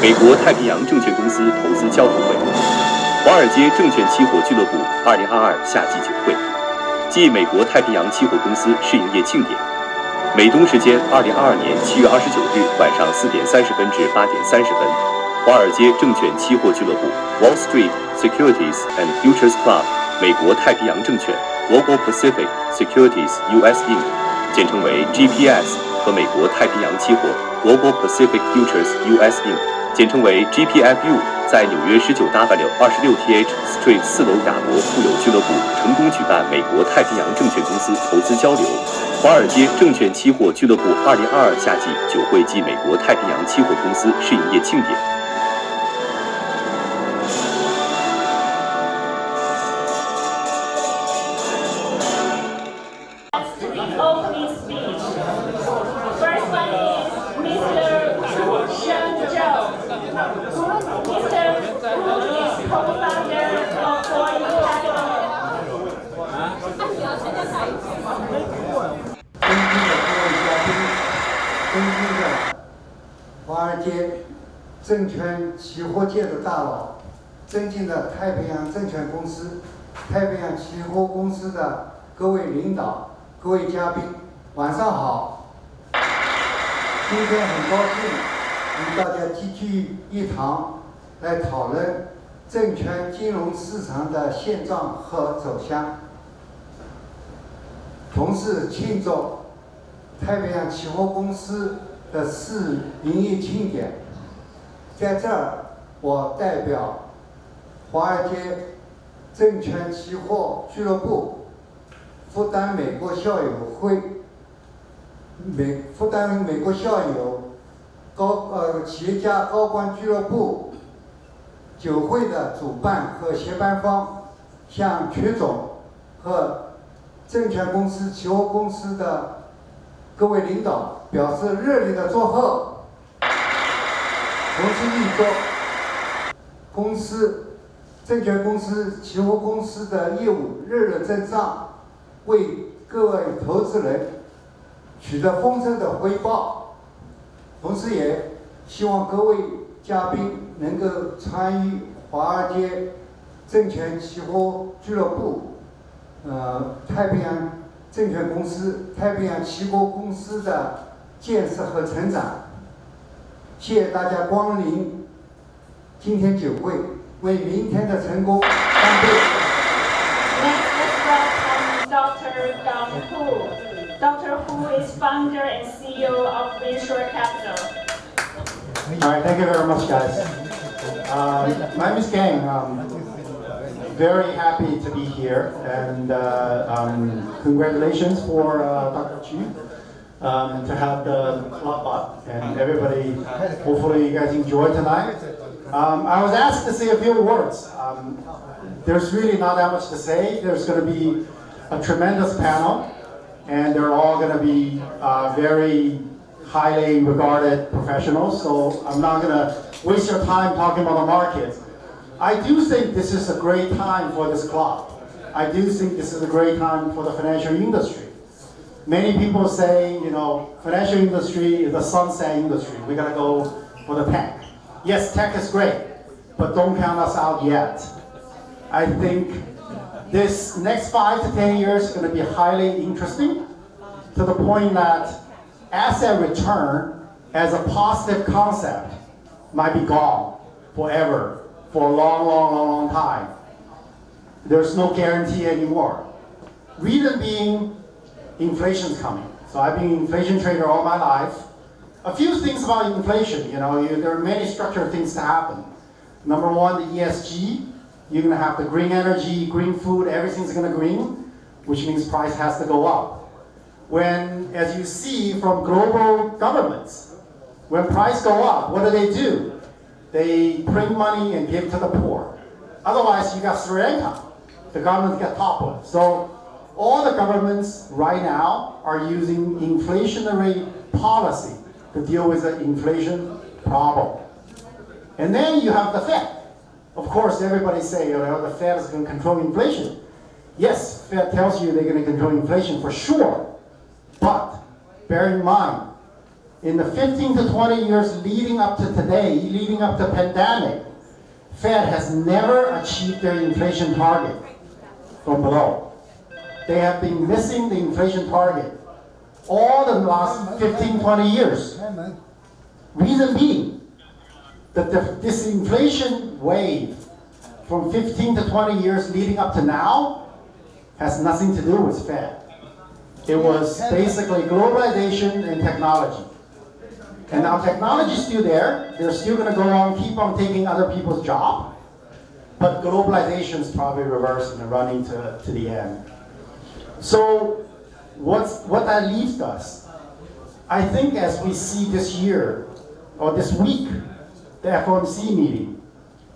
美国太平洋证券公司投资交流会，华尔街证券期货俱乐部2022夏季酒会，暨美国太平洋期货公司试营业庆典。美东时间2022年7月29日晚上4点30分至8点30分，华尔街证券期货俱乐部 Wall Street Securities and Futures Club 美国太平洋证券 Global Pacific Securities US Inc. 简称为 GPS 和美国太平洋期货 Global Pacific Futures US Inc. 简称为 GPFU， 在纽约19W26TH Street 4楼雅博富友俱乐部成功举办美国太平洋证券公司投资交流。华尔街证券期货俱乐部2022夏季酒会暨美国太平洋期货公司试营业庆典。华尔街证券期货界的大佬，尊敬的太平洋证券公司、太平洋期货公司的各位领导、各位嘉宾，晚上好。今天很高兴与大家齐聚一堂，来讨论证券金融市场的现状和走向，同时庆祝太平洋期货公司的试营业庆典。在这儿，我代表华尔街证券期货俱乐部，负担美国校友企业家高管俱乐部酒会的主办和协办方，向曲总和证券公司、期货公司的各位领导表示热烈的祝贺。同时预祝证券公司、期货公司的业务日日增长，为各位投资人取得丰盛的回报。同时也希望各位嘉宾能够参与华尔街证券期货俱乐部、太平洋证券公司、太平洋期货公司的建设和成长。谢谢大家光临今天酒会，为明天的成功干杯。Let's welcome Dr. Gang Hu. Dr. Hu is founder and CEO of WinShore Capital. All right, thank you very much, guys. My name is Gang. Very happy to be here, and congratulations for Dr. Chu to have the club up, and everybody. Hopefully, you guys enjoy tonight. I was asked to say a few words. There's really not that much to say. There's going to be a tremendous panel, and they're all going to be very highly regarded professionals. So I'm not going to waste your time talking about the market. I do think this is a great time for this club. I do think this is a great time for the financial industry. Many people say, financial industry is a sunset industry. We gotta go for the tech. Yes, tech is great, but don't count us out yet. I think this next 5 to 10 years is gonna be highly interesting, to the point that asset return as a positive concept might be gone forever. For a long time. There's no guarantee anymore. Reason being, inflation's coming. So I've been an inflation trader all my life. A few things about inflation, there are many structural things to happen. Number one, the ESG. You're gonna have the green energy, green food, everything's gonna green, which means price has to go up. When, as you see from global governments, when price go up, what do? They print money and give to the poor. Otherwise, you got Sri Lanka. The government got toppled. So all the governments right now are using inflationary policy to deal with the inflation problem. And then you have the Fed. Of course, everybody say, the Fed is going to control inflation. Yes, Fed tells you they're going to control inflation for sure. But bear in mind, in the 15 to 20 years leading up to today, leading up to the pandemic, Fed has never achieved their inflation target from below. They have been missing the inflation target all the last 15, 20 years. Reason being that this inflation wave from 15 to 20 years leading up to now has nothing to do with Fed. It was basically globalization and technology. And now technology is still there. They're still going to go on, keep on taking other people's job. But globalization is probably reversing and running to the end. So what that leaves us, I think as we see this year, or this week, the FOMC meeting,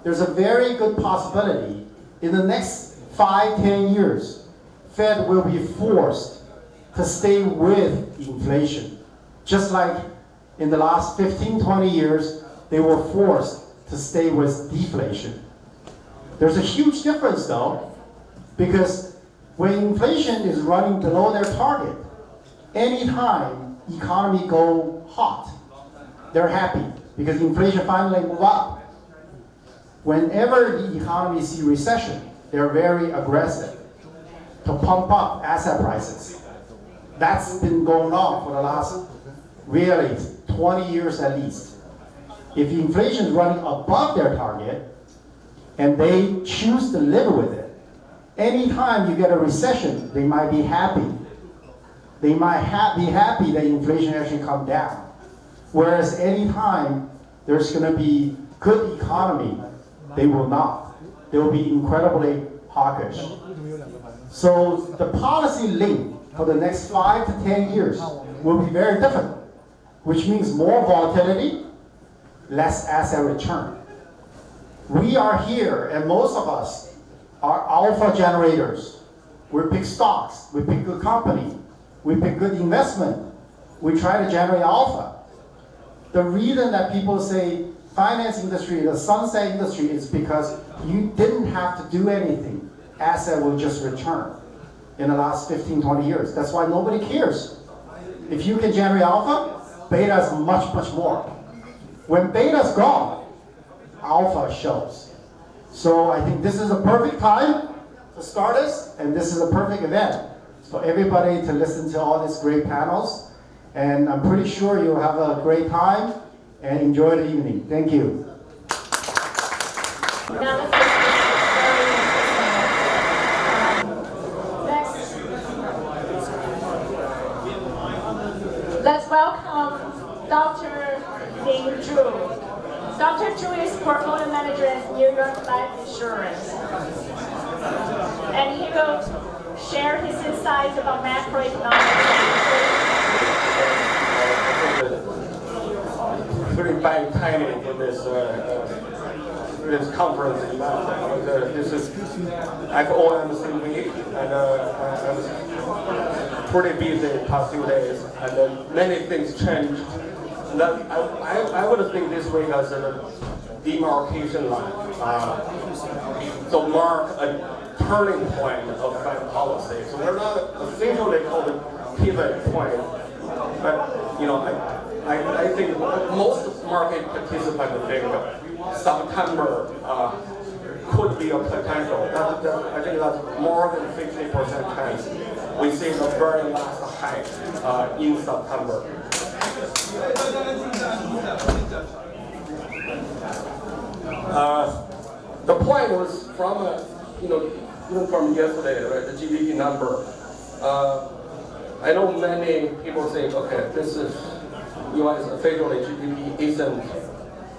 there's a very good possibility in the next 5-10 years, Fed will be forced to stay with inflation. Just like in the last 15-20 years, they were forced to stay with deflation. There's a huge difference though, because when inflation is running below their target, anytime economy go hot, they're happy because inflation finally move up. Whenever the economy see recession, they're very aggressive to pump up asset prices. That's been going on for the last really 20 years at least. If inflation is running above their target and they choose to live with it, anytime you get a recession, they might be happy. They might be happy that inflation actually come down. Whereas anytime there's going to be good economy, they will not. They will be incredibly hawkish. So the policy link for the next 5 to 10 years will be very different, which means more volatility, less asset return. We are here, and most of us are alpha generators. We pick stocks, we pick good company, we pick good investment. We try to generate alpha. The reason that people say finance industry, the sunset industry, is because you didn't have to do anything. Asset will just return in the last 15, 20 years. That's why nobody cares. If you can generate alpha, beta is much, much more. When beta is gone, alpha shows. So I think this is a perfect time to start this, and this is a perfect event for everybody to listen to all these great panels. And I'm pretty sure you'll have a great time and enjoy the evening. Thank you. Next, let's welcome Dr. Ning Zhu. Dr. Zhu is portfolio manager at New York Life Insurance. And he will share his insights about macroeconomics. Very bad timing for this conference event. This is FOMC week, and I was pretty busy the past few days, and many things changed. And I would think this week as a demarcation line, to mark a turning point of Fed policy. So we're not officially called a pivot point, but I think most market participants think September could be a potential. I think that's more than 50% chance. We see the very last hike in September. The point was from even from yesterday, right? The GDP number. I know many people say, okay, this is U.S. officially GDP isn't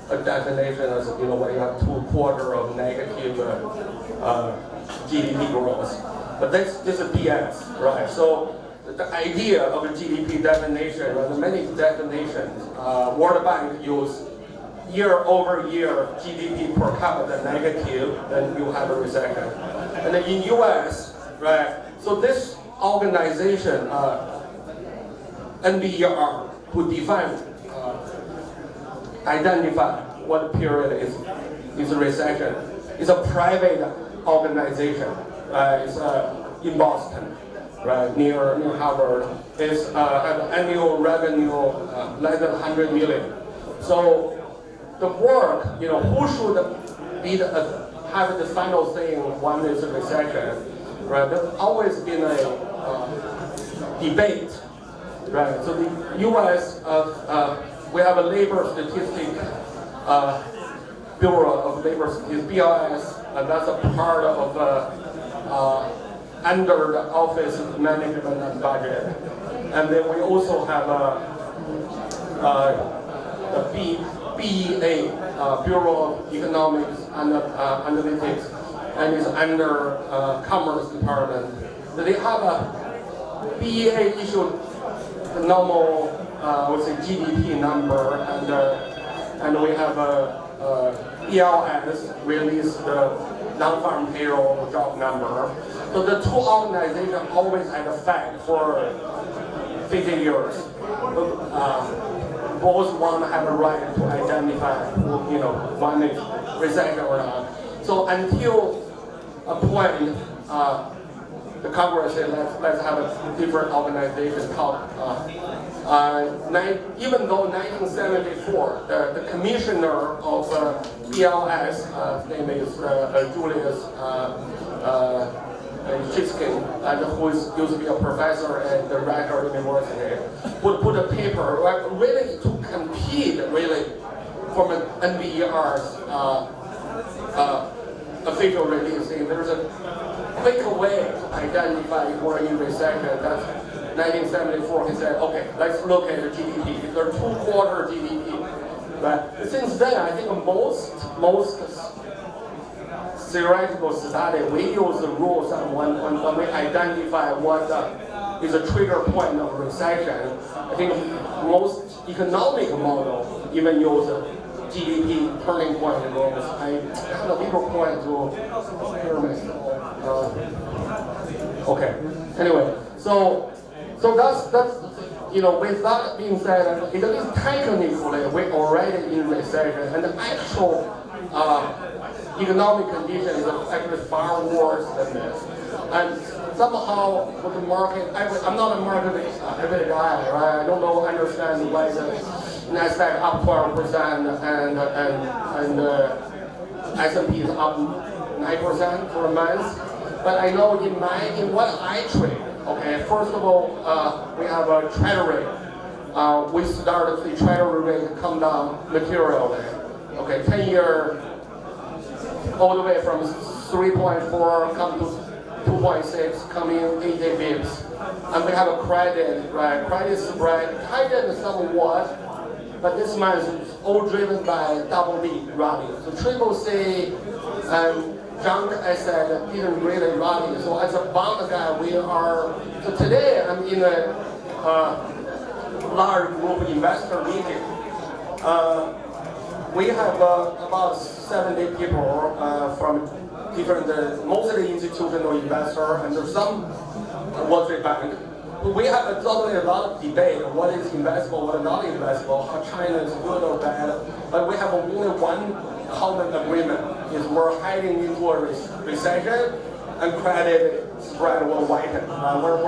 a definition as when you have 2 quarters of negative GDP growth, but this is BS, right? So the idea of a GDP definition, the many definitions, World Bank use year-over-year GDP per capita negative, then you have a recession. And then in U.S., right? So this organization, NBER, who identify what period is a recession. It's a private organization. It's in Boston. right, near Harvard, is have annual revenue less than 100 million. So the work, who should be have the final say when there's a recession, right? There's always been a debate, right? So the U.S. We have a labor statistic Bureau of Labor Statistics, BLS, and that's a part of under the Office of Management and Budget. And then we also have the BEA, Bureau of Economics and Analytics, and is under Commerce Department. So they have a BEA issued the normal, GDP number, and we have a ELS released the non-farm payroll job number. So the two organizations always had a fact for 50 years. Both one have a right to identify, when it's recession or not. So until a point, the Congress said let's have a different organization called. Even though 1974, the commissioner of BLS, his name is Julius Chiskin, and who used to be a professor at the Rutgers University, would put a paper really to compete really from an NBER's official release. There's a quicker way to identify if we're in recession. That's 1974. He said, okay, let's look at the GDP. They're 2-quarter GDP. But since then, I think most theoretical study, we use the rules when we identify what is a trigger point of recession. I think most economic model even use GDP turning point rules. I have a little point to prepare myself. Okay. Anyway, so that's with that being said, at least technically we're already in recession, and the actual economic condition is actually far worse than this. And somehow with the market, I'm not a market every guy, right? I don't understand why the Nasdaq up 12% and S&P is up 9% for a month. But I know in what I trade, okay, first of all, we have a treasury. We started the treasury rate come down materially. Okay, 10-year all the way from 3.4 come to 2.6, coming 80 bips. And we have a credit, right? Credit spread tightened somewhat, but this month is all driven by double B rally. So triple C and junk asset didn't really rally. So as a bond guy, so today I'm in a large group investor meeting. We have about 70 people from different, mostly institutional investors, and there's some Wall Street Bank. We have totally a lot of debate on what is investable, what is not investable, how China is good or bad. But we have only one common agreement: is we're heading into a recession, and credit spread will widen. We're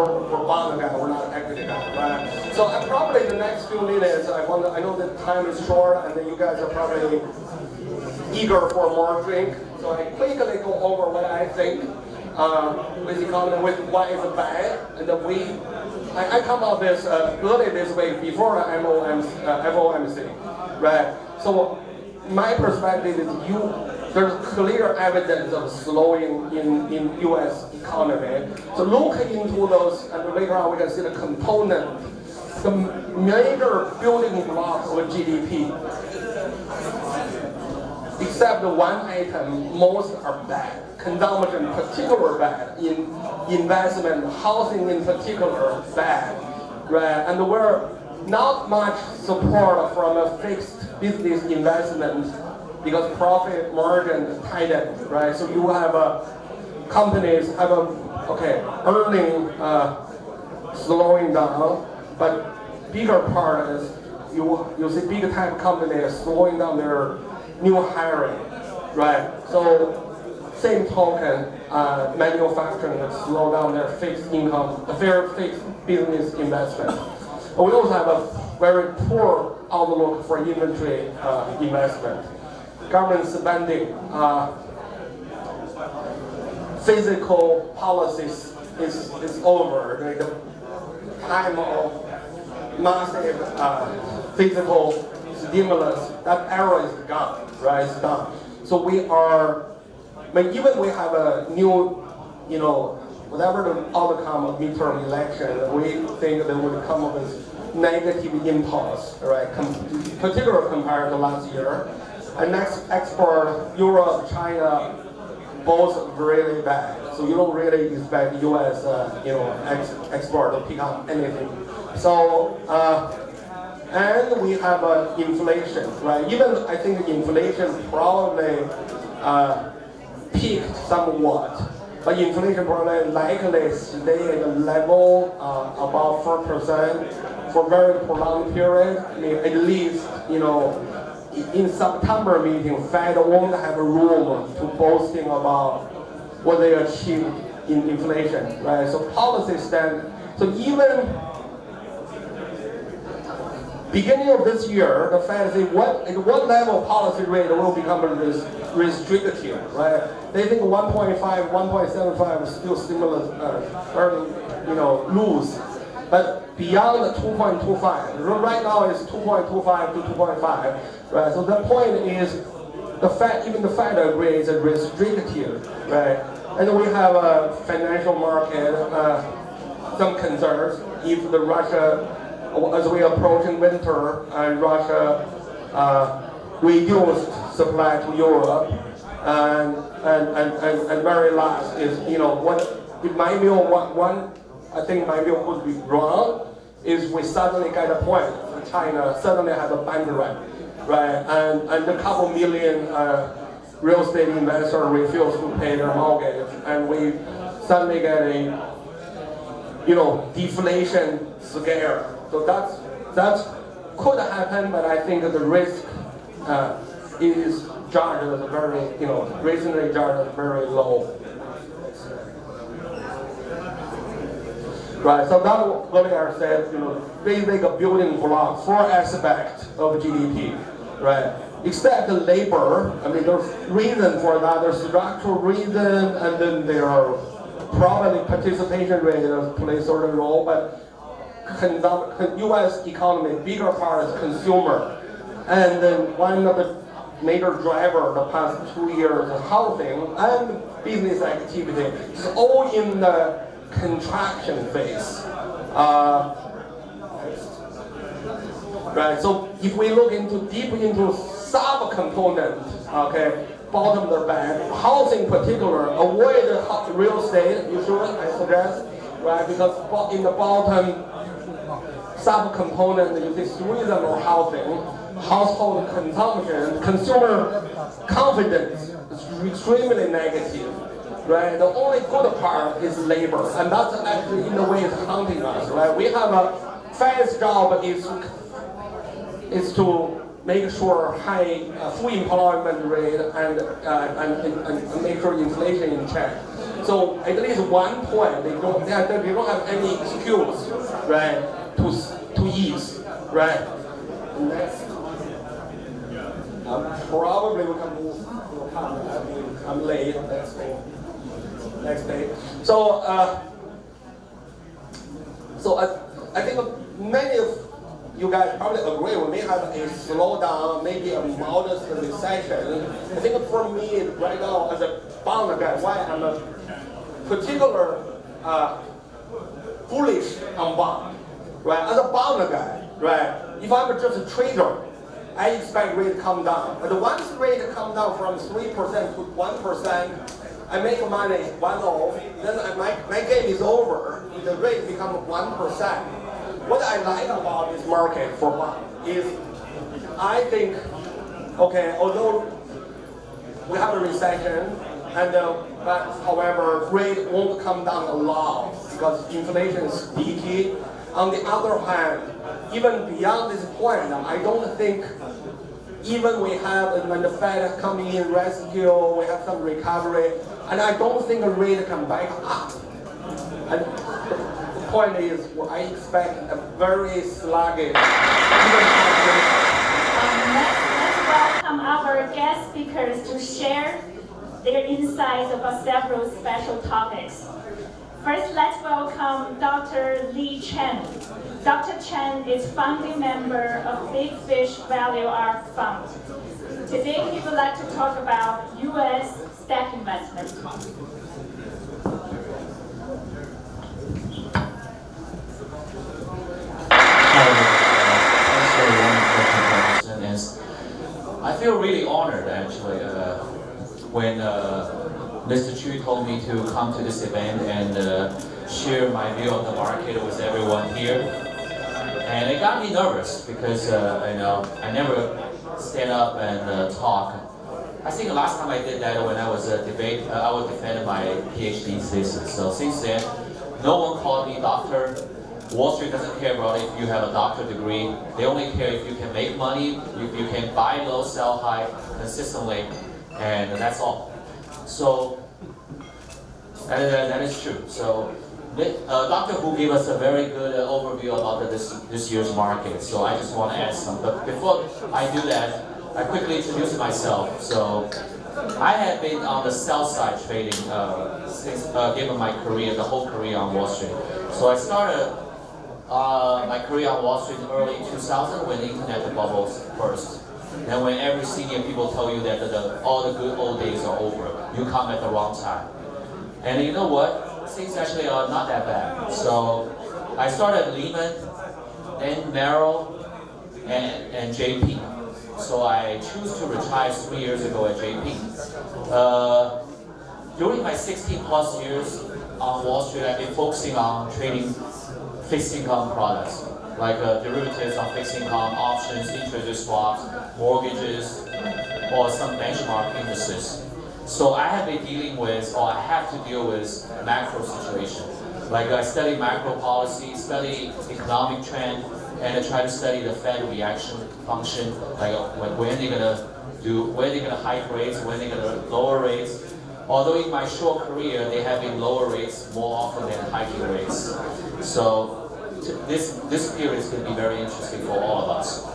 bond guy, we're not equity guy, right? So probably the next few minutes, I know that time is short, and then you guys are probably eager for more drink. So I quickly go over what I think with economy, with what is bad, and then I come up with early this week before the FOMC, right? So my perspective is there's clear evidence of slowing in U.S. economy. So look into those, and later on we can see the component, the major building blocks of GDP. Except one item, most are bad. Consumption particularly bad. In investment, housing in particular bad, right? And we're not much support from a fixed business investment because profit margin tightened, right? So you have companies have earning slowing down, but bigger part is you see big tech companies slowing down their new hiring, right? So same token, manufacturing would slow down their fixed business investment. We also have a very poor outlook for inventory investment. Government spending, physical policies is over. The time of massive physical stimulus, that era is gone, right? It's done. So we are, but even we have a new, whatever the outcome of midterm election, we think that would come with negative impulse, right? Particularly compared to last year. And next export, Europe, China, both really bad. So you don't really expect U.S. Export to pick up anything. So and we have inflation, right? Even I think inflation probably peaked somewhat, but inflation probably likely stay at a level about 4% for a very prolonged period. I mean, at least in September meeting, Fed won't have room to boasting about what they achieved in inflation, right? So policy stand. So even beginning of this year, the Fed say at what level policy rate will become restrictive, right? They think 1.5, 1.75 is still stimulus, very loose. But beyond 2.25, right now it's 2.25 to 2.5, right? So the point is, even the Fed agrees it's restrictive, right? And we have a financial market, some concerns if the Russia, as we approaching winter, Russia reduced supply to Europe, and very last is what it might be one. I think my view could be wrong, is we suddenly get a point. China suddenly has a bank run, right? And a couple million real estate investors refuse to pay their mortgage, and we suddenly get a deflation scare. So that could happen, but I think the risk is judged as very, recently judged as very low. Right, so that earlier said, basic building block, 4 aspects of GDP, right? Except labor, I mean, there's reason for that, there's structural reason, and then there are probably participation rate that play a certain role, but U.S. economy, bigger part is consumer. And then one of the major driver the past 2 years is housing and business activity. It's all in the contraction phase. Right, so if we look deep into sub-component, okay, bottom of the bag, housing in particular, avoid real estate, you should, I suggest, right, because in the bottom sub-component, you see reasonable housing, household consumption, consumer confidence is extremely negative. Right, the only good part is labor, and that's actually in a way is haunting us. Right, we have a Fed's job is to make sure high full employment rate and make sure inflation in check. So at least one point they don't have any excuse, right, to ease, right. Next, probably we can move to the panel. I'm late. Next page. So I think many of you guys probably agree we may have a slowdown, maybe a modest recession. I think for me right now as a bond guy, why I'm a particular bullish on bond, right? As a bond guy, right? If I'm just a trader, I expect rate to come down. But once rate come down from 3% to 1%, I make money one-off, then my game is over. The rate becomes 1%. What I like about this market for bond is, I think, okay, although we have a recession, but however, rate won't come down a lot because inflation is sticky. On the other hand, even beyond this point, I don't think even we have, when the Fed coming in rescue, we have some recovery, and I don't think the rate can back up. And the point is, I expect a very sluggish, Let's welcome our guest speakers to share their insights about several special topics. First, let's welcome Dr. Li Chen. Dr. Chen is founding member of Big Fish Value Art Fund. Today, he would like to talk about U.S. stock investment. I feel really honored actually when Mr. Chu told me to come to this event and share my view of the market with everyone here. And it got me nervous because I never stand up and talk. I think the last time I did that when I was I was defending my PhD thesis. So since then, no one called me doctor. Wall Street doesn't care about if you have a doctorate degree. They only care if you can make money, if you can buy low, sell high consistently, and that's all. So that is true. So Dr. Hu gave us a very good overview about this year's market. So I just want to add some. But before I do that, I quickly introduce myself. So I have been on the sell side trading since given my career, the whole career on Wall Street. So I started my career on Wall Street in early 2000 when the internet bubbles burst. And when every senior people tell you that all the good old days are over, you come at the wrong time. And you know what? Things actually are not that bad. So I started Lehman, then Merrill, and JP. So I choose to retire 3 years ago at JP. During my 16 plus years on Wall Street, I've been focusing on trading fixed income products, like derivatives on fixed income, options, interest rate swaps, mortgages, or some benchmark indices. So I have been dealing with, or I have to deal with macro situations. Like I study macro policy, study economic trend, and I try to study the Fed reaction function, like when they're gonna hike rates, when they're gonna lower rates. Although in my short career, they have been lower rates more often than hiking rates. So this period is going to be very interesting for all of us.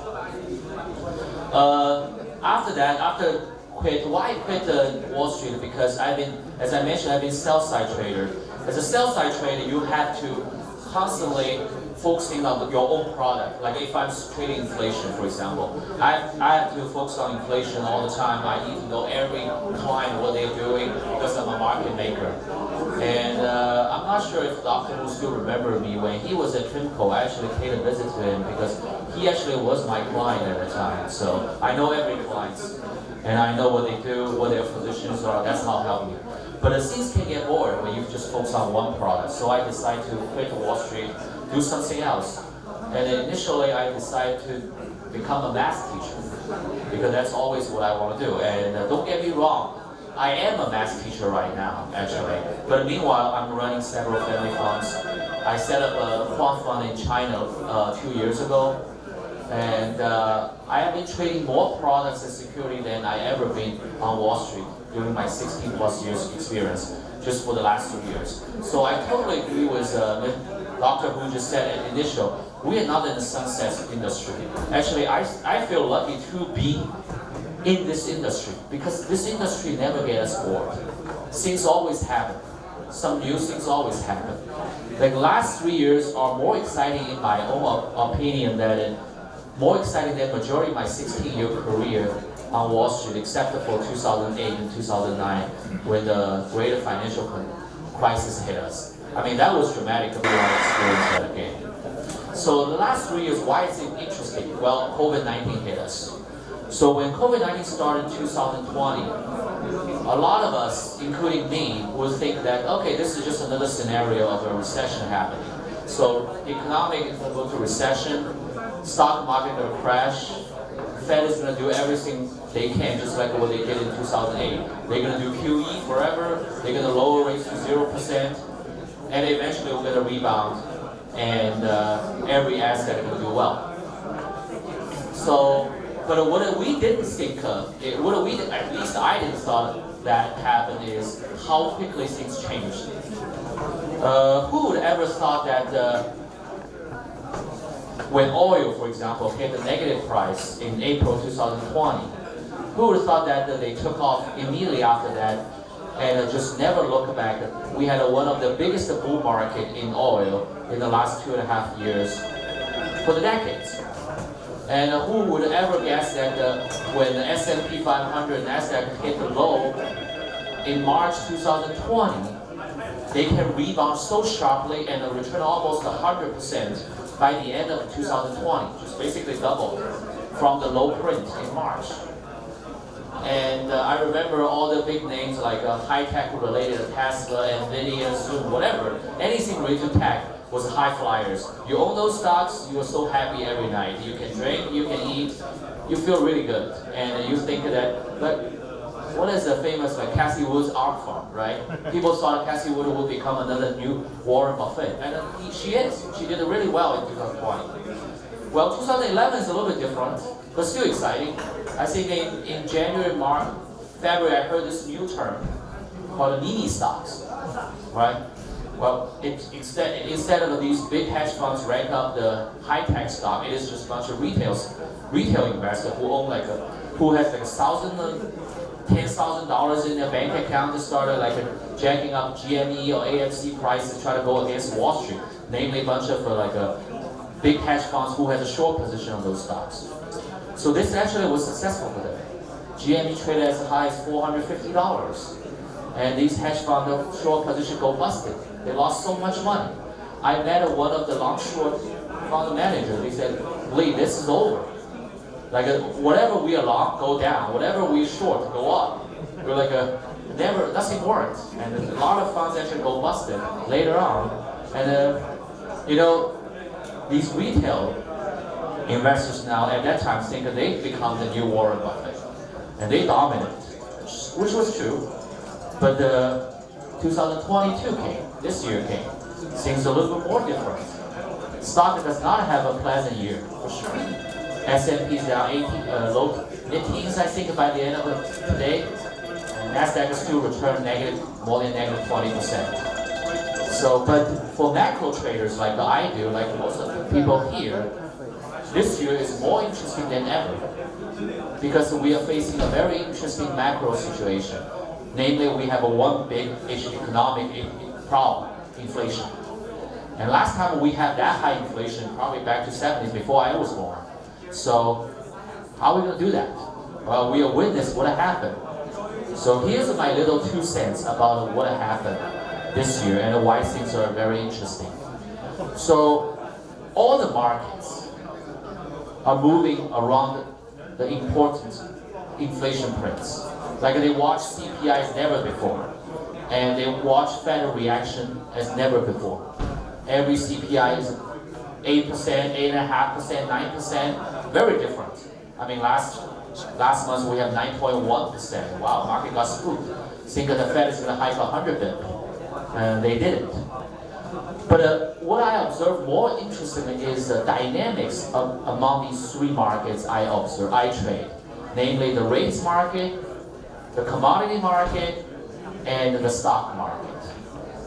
After that, why I quit Wall Street? Because as I mentioned, I've been sell-side trader. As a sell-side trader, you have to constantly focusing on your own product. Like if I'm trading inflation, for example, I have to focus on inflation all the time. I need to know every client what they're doing because I'm a market maker. And I'm not sure if Dr. Wu still remember me when he was at Trimco. I actually paid a visit to him because he actually was my client at the time. So I know every client, and I know what they do, what their positions are. That's how it helped me. But things can get bored when you just focus on one product. So I decided to quit Wall Street, do something else. And initially I decided to become a math teacher because that's always what I want to do. And don't get me wrong, I am a math teacher right now, actually. But meanwhile, I'm running several family funds. I set up a quant fund in China 2 years ago. And I have been trading more products and security than I ever been on Wall Street during my 16 plus years experience, just for the last 2 years. So I totally agree with Dr. Hu just said at initial, we are not in the sunset industry. Actually, I feel lucky to be in this industry because this industry never gets us bored. Things always happen. Some new things always happen. Like last 3 years are more exciting in my own opinion more exciting than majority of my 16-year career on Wall Street, except for 2008 and 2009 when the great financial crisis hit us. I mean, that was dramatic to be able to experience that again. So the last 3 years, why is it interesting? Well, COVID-19 hit us. So when COVID-19 started in 2020, a lot of us, including me, would think that, okay, this is just another scenario of a recession happening. So economic is going to go to recession, stock market will crash, Fed is going to do everything they can, just like what they did in 2008. They're going to do QE forever, they're going to lower rates to 0%, and eventually we're going to rebound, and every asset is going to do well. So But what we didn't think of, what we did, at least I didn't thought that happened is how quickly things changed. Who would ever thought that when oil, for example, hit a negative price in April 2020, who would have thought that they took off immediately after that and just never look back? We had one of the biggest bull market in oil in the last 2.5 years for the decades. And who would ever guess that when the S&P 500 NASDAQ hit the low in March 2020, they can rebound so sharply and return almost 100% by the end of 2020, just basically double from the low print in March. And I remember all the big names like high-tech related, Tesla, Nvidia, Zoom, whatever, anything related to tech was high flyers. You own those stocks, you are so happy every night. You can drink, you can eat, you feel really good. And you think that, but what is the famous like Cassie Wood's ARK fund, right? People thought Cassie Wood would become another new Warren Buffett. And she is. She did really well in 2020. Well, 2011 is a little bit different, but still exciting. I think in January, March, February, I heard this new term called mini stocks, right? Well, instead of these big hedge funds rank up the high-tech stock, it is just a bunch of retail investors who own who has like $10,000 in their bank account to start jacking up GME or AFC prices, try to go against Wall Street. Namely, a bunch of big hedge funds who has a short position on those stocks. So this actually was successful for them. GME traded as high as $450. And these hedge fund short position go busted. They lost so much money. I met one of the long short fund managers. They said, Lee, this is over. Whatever we are long, go down. Whatever we short, go up. We're nothing worked. And a lot of funds actually go busted later on. And these retail investors now at that time think that they've become the new Warren Buffett. And they dominate, which was true. But 2022 came, this year came. Things a little bit more different. Stock does not have a pleasant year, for sure. S&P is down 18, low mid-teens, I think, by the end of today. And NASDAQ is still returned more than negative 20%. So, but for macro traders like I do, like most of the people here, this year is more interesting than ever. Because we are facing a very interesting macro situation. Namely, we have one big economic problem, inflation. And last time we had that high inflation, probably back to 70s, before I was born. So, how are we going to do that? Well, we are witness what happened. So here's my little 2 cents about what happened this year and why things are very interesting. So, all the markets are moving around the important inflation prints. Like they watch CPI as never before. And they watch Fed reaction as never before. Every CPI is 8%, 8.5%, 9%, very different. I mean, last month we have 9.1%. Wow, market got spooked. Think that the Fed is going to hike 100 bps. And they didn't. But what I observe more interestingly is the dynamics among these three markets I trade. Namely the rates market, the commodity market, and the stock market.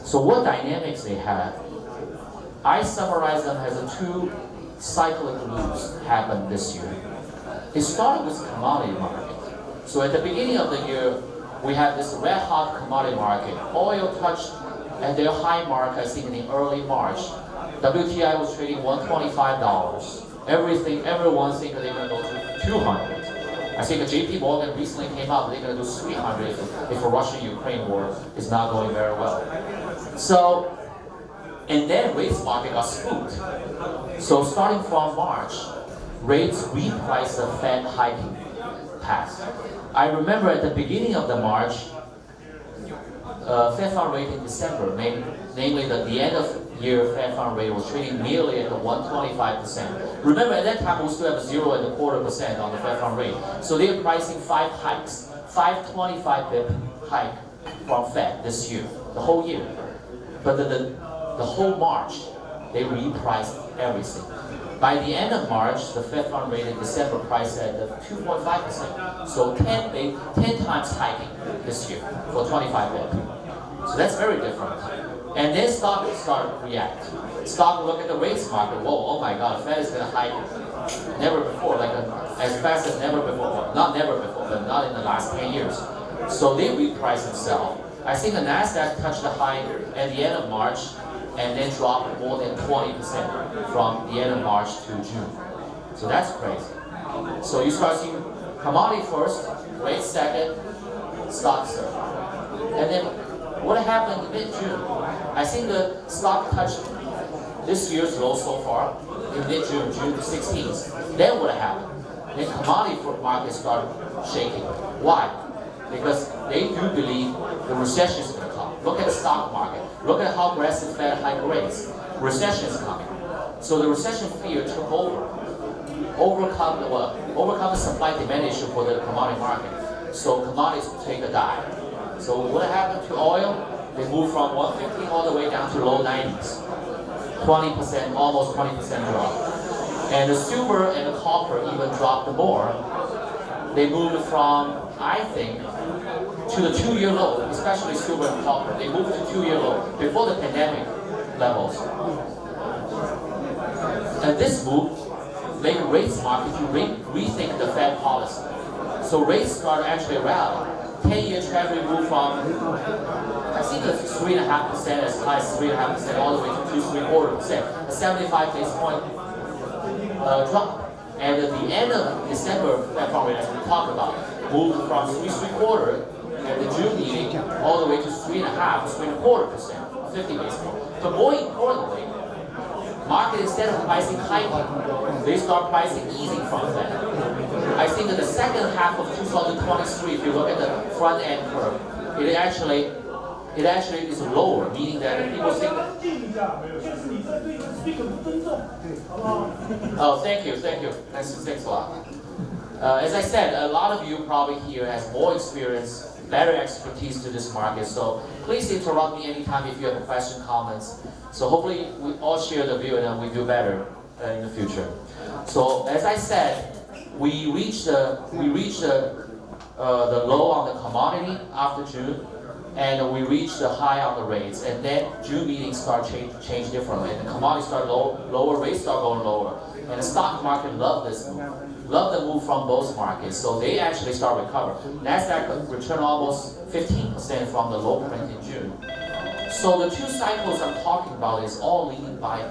So what dynamics they have? I summarize them as 2 cyclic moves happened this year. It started with commodity market. So at the beginning of the year, we had this red hot commodity market. Oil touched at their high mark, I think in early March. WTI was trading $125. Everyone thinking they're going to go to 200. I think JP Morgan recently came out, they're going to do 300 if the Russia-Ukraine war is not going very well. So, and then rates market got spooked. So starting from March, rates repriced the Fed hiking path. I remember at the beginning of the March, Fed fund rate in December, namely the end of year Fed fund rate was trading nearly at 125%. Remember at that time we still have 0.25% on the Fed fund rate. So they're pricing 5 hikes, 525 pip hike from Fed this year, the whole year. But the whole March, they repriced everything. By the end of March, the Fed fund rate in December priced at 2.5%. So 10 times hiking this year for 25 bps. So that's very different. And then stocks start to react. Stock look at the rates market. Whoa, oh my God, the Fed is going to hike never before, as fast as never before. Well, not never before, but not in the last 10 years. So they reprice and sell. I think the Nasdaq touched the high at the end of March and then dropped more than 20% from the end of March to June. So that's crazy. So you start seeing commodity first, rates second, stocks third. And then what happened in mid-June? I think the stock touched this year's low so far in mid-June, June 16th. Then what happened? Then commodity markets started shaking. Why? Because they do believe the recession is going to come. Look at the stock market. Look at how aggressive Fed hike rates. Recession is coming. So the recession fear took over. Overcome the supply-demand issue for the commodity market. So commodities take a dive. So what happened to oil? They moved from 115 all the way down to low 90s. 20%, almost 20% drop. And the silver and the copper even dropped more. They moved from, I think, to the 2-year low, especially silver and copper. They moved to 2-year low before the pandemic levels. And this move make rates market to rethink the Fed policy. So rates started actually rally. 10-year Treasury moved from, I think it's 3.5%, as high as 3.5%, all the way to 2.75%, a 75 basis point drop. And at the end of December, Fed fund rate, as we talked about, moved from 3.75% at the June meeting all the way to 3.5% to 3.25%, 50 basis points. But more importantly, market instead of pricing hiking, they start pricing easing from that. I think that the second half of 2023, if you look at the front end curve, it actually is lower, meaning that people think. Oh, thank you. Thanks a lot. As I said, a lot of you probably here has more experience, better expertise to this market. So please interrupt me anytime if you have a question, comments. So hopefully we all share the view and then we do better in the future. So as I said, we reached the low on the commodity after June, and we reached the high on the rates. And then June meetings start change differently. And the commodities start lower, rates start going lower. And the stock market loved this move. Loved the move from both markets, so they actually start recover. Nasdaq returned almost 15% from the low print in June. So the two cycles I'm talking about is all leading by,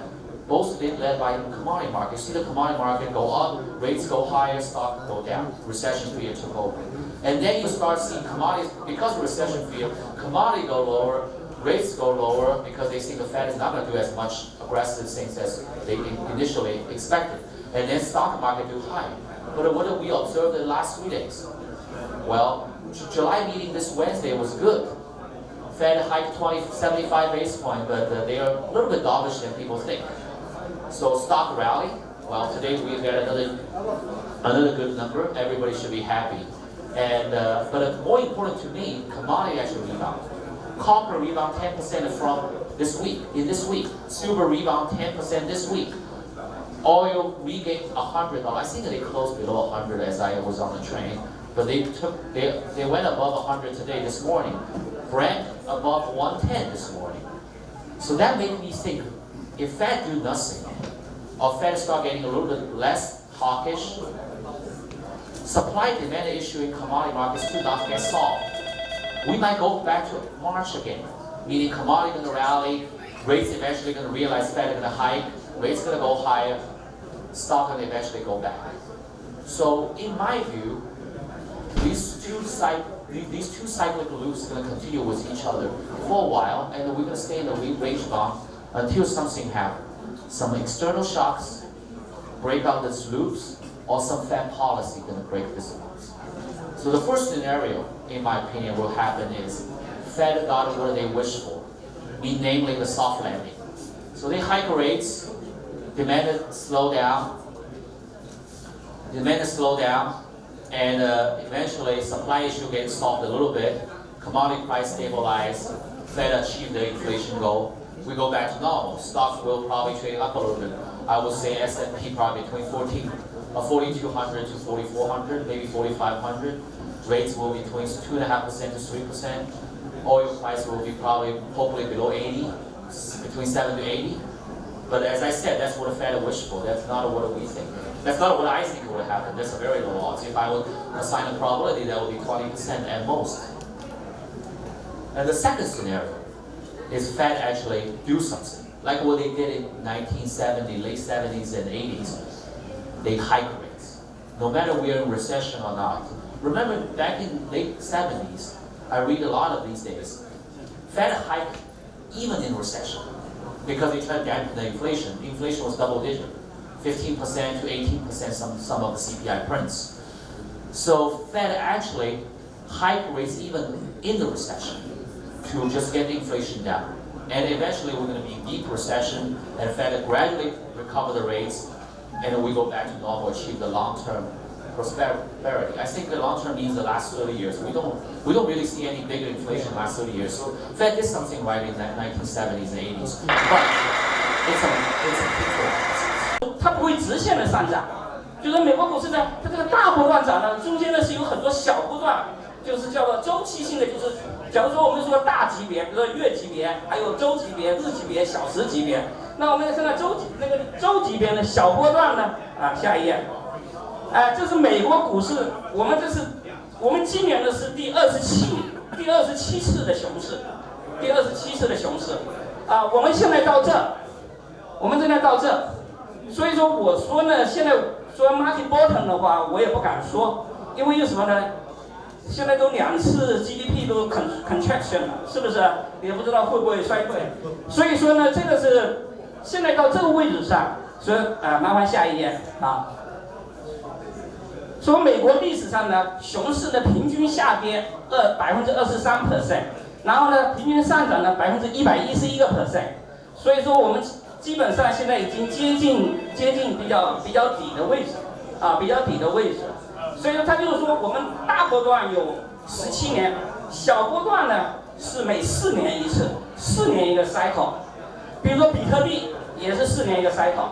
both led by the commodity market. See the commodity market go up, rates go higher, stock go down. Recession fear took over. And then you start seeing commodities, because of recession fear, commodity go lower, rates go lower, because they see the Fed is not going to do as much aggressive things as they initially expected. And then stock market do high. But what did we observe in the last 3 days? Well, July meeting this Wednesday was good. Fed hiked 75 basis points, but they are a little bit dovish than people think. So stock rally. Well, today we got another good number. Everybody should be happy. And but more important to me, commodity actually rebound. Copper rebound 10% from this week. In this week, silver rebound 10% this week. Oil regained $100. I think they closed below 100 as I was on the train, but they went above 100 today this morning. Brent above 110 this morning. So that made me think, if Fed do nothing, or Fed start getting a little bit less hawkish, supply-demand issue in commodity markets still not get solved. We might go back to March again, meaning commodity going to rally, rates eventually going to realize Fed is going to hike, rates going to go higher, stock going to eventually go back. So in my view, these two cyclical loops are going to continue with each other for a while, and we're going to stay in the range bound until something happens. Some external shocks break out these loops, or some Fed policy going to break these loops. So the first scenario, in my opinion, will happen is Fed got what they wish for, namely the soft landing. So they hike rates, demand slow down, and eventually supply issue gets solved a little bit, commodity price stabilize, Fed achieve the inflation goal, we go back to normal. Stocks will probably trade up a little bit. I would say S&P probably between 4,200 to 4,400, maybe 4,500. Rates will be between 2.5% to 3%. Oil price will be probably hopefully below 80, between 7 to 80. But as I said, that's what the Fed wish for. That's not what we think. That's not what I think would happen. That's a very low odds. If I would assign a probability, that would be 20% at most. And the second scenario is Fed actually do something, like what they did in 1970, late 70s and 80s. They hike rates, no matter we're in recession or not. Remember, back in late 70s, I read a lot of these days, Fed hiked even in recession because they tried to dampen the inflation. Inflation was double digit, 15% to 18% some of the CPI prints. So Fed actually hiked rates even in the recession to just get inflation down. And eventually we're going to be in deep recession, and Fed gradually recover the rates, and then we go back to normal, achieve the long-term prosperity. I think the long-term means the last 30 years. We don't really see any bigger inflation in the last 30 years. So Fed did something right in the 1970s and 80s, but it's a picture. 它不会直线的上涨，就是美国股市呢，它这个大波段涨呢，中间呢是有很多小波段，就是叫做周期性的，就是假如说我们说大级别，比如说月级别，还有周级别、日级别、小时级别。那我们现在周级别呢，小波段呢，下一页，这是美国股市，我们今年呢是第27次的熊市，我们现在到这，所以说我说呢，现在说 market bottom 的话，我也不敢说，因为有什么呢？现在都2次 GDP 都 contraction 了，是不是？也不知道会不会衰退。所以说呢，这个是现在到这个位置上，所以麻烦下一页啊。说美国历史上呢，熊市的平均下跌23%，然后呢，平均上涨呢111%，所以说我们基本上现在已经接近比较底的位置所以说它就是说我们大波段有17年，小波段呢是每4年一次，4年一个 cycle。比如说比特币也是4年一个 cycle，